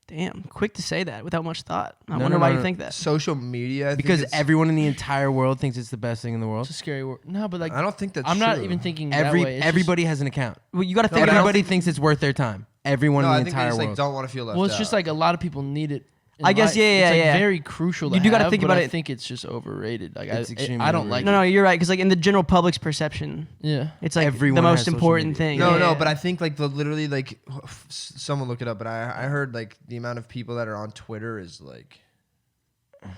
Damn, quick to say that without much thought. I No, wonder no, why no, you no. think that. Social media. I think Because it's- everyone in the entire world thinks it's the best thing in the world. It's a scary word. No, but like I don't think that's. I'm not true. even thinking that way. It's just- Everybody has an account. Well, you got to think about. Everybody thinks it's worth their time. Everyone No, in I the think they entire just like world. don't want to feel left Well, it's out. just like a lot of people need it. in I guess, life. yeah, It's yeah, like yeah. very crucial. To You do gotta have, think but about I it. think it's just overrated. Like It's extremely I don't like No, it. no, you're right. Because like in the general public's perception, Yeah. it's like Everyone the has most social important media. thing. No, Yeah, no, yeah. but I think like the literally like someone look it up, but I heard like the amount of people that are on Twitter is like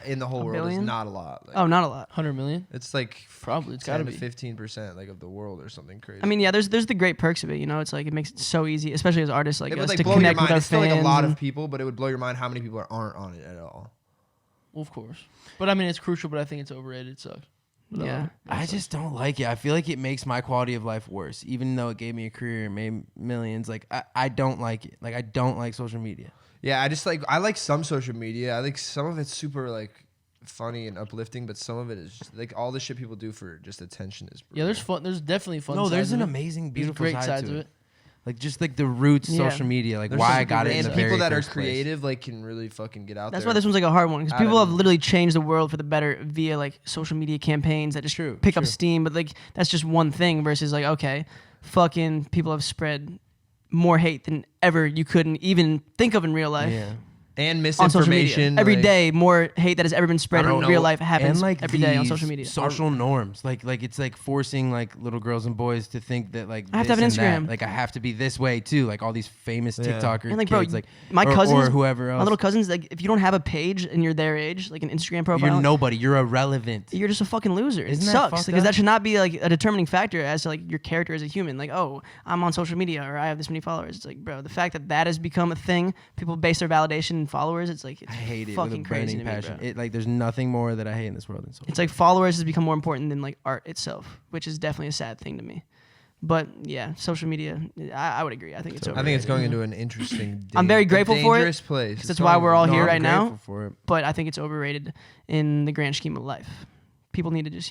in the whole A world billion? is not a lot. Like, Oh, not a lot. 100 million? it's like Probably. It's got to 10 be. to 15% like of the world or something crazy. I mean, yeah, there's the great perks of it. You know, it's like it makes it so easy, especially as artists like it would us, like to blow your connect mind. with our It's still fans. like a lot and- of people, but it would blow your mind how many people aren't on it at all. Well, of course. But I mean, it's crucial, but I think it's overrated. It sucks. But I Yeah. love it. I just don't like it. I feel like it makes my quality of life worse, even though it gave me a career and made millions. Like I don't like it. Like I don't like social media. Yeah, I like some social media. I like some of it's super like funny and uplifting, but some of it is just, like all the shit people do for just attention is. Yeah, there's fun. There's definitely fun. No, there's sides an of it. amazing, There's beautiful great side sides to of it. it. Like just like the roots Yeah. social media, like There's why some I got it in and the people very that are first place. creative like can really fucking get out That's there. why this one's like a hard one because I don't people have know. literally changed the world for the better via like social media campaigns that just True, pick up true. steam. But like that's just one thing versus like okay, fucking people have spread more hate than ever you couldn't even think of in real life. Yeah. and On social media. misinformation Every like- day, more hate that has ever been spread I don't in real know. life happens And like every day on these social media. social norms, like it's like forcing like little girls and boys to think that like I have to have this an and that. Instagram. Like I have to be this way too. Like all these famous Yeah. TikTokers, And like, bro, kids, like my or cousins, whoever else. my little cousins, like if you don't have a page and you're their age, like an Instagram profile, You're nobody. You're irrelevant. you're just a fucking loser. Isn't it that sucks fucked because up? that should not be like a determining factor as to like your character as a human. Like, oh, I'm on social media or I have this many followers. It's like, bro, the fact that that has become a thing, people base their validation in followers. It's like it's I hate it fucking with a crazy burning to me, passion. bro. It like there's nothing more that I hate in this world than social. It's like followers has become more important than like art itself, which is definitely a sad thing to me. But yeah, social media, I would agree. I think it's I overrated. think it's going into an interesting, I'm very grateful for it, dangerous place. 'cause that's why we're all No, here I'm right now. grateful for it. But I think it's overrated in the grand scheme of life. People need to just,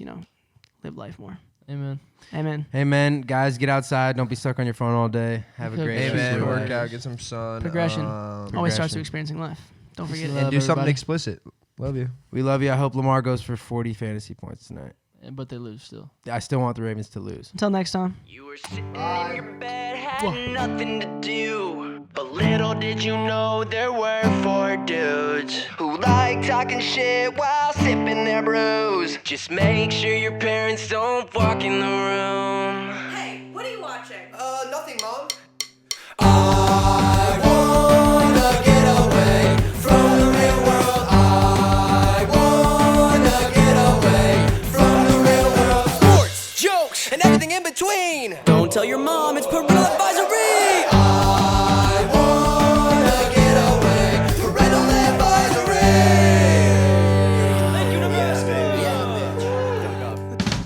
live life more. Amen. Amen. Hey man, guys, get outside. Don't be stuck on your phone all day. Have a Okay. great Hey rest of man, your work life. out, get some sun. Progression. Always starts Progression. with experiencing life. Don't forget Love it. And do something everybody. explicit. Love you. We love you. I hope Lamar goes for 40 fantasy points tonight. But they lose still. I still want the Ravens to lose. Until next time. You were sitting in your bed, had nothing to do. But little did you know there were 4 dudes who like talking shit while sipping their brews. Just make sure your parents don't walk in the room. Hey, what are you watching? Nothing, Mom. I wanna get away from the real world. I wanna get away from the real world. Sports, jokes, and everything in between. Don't tell your mom it's parental advisory.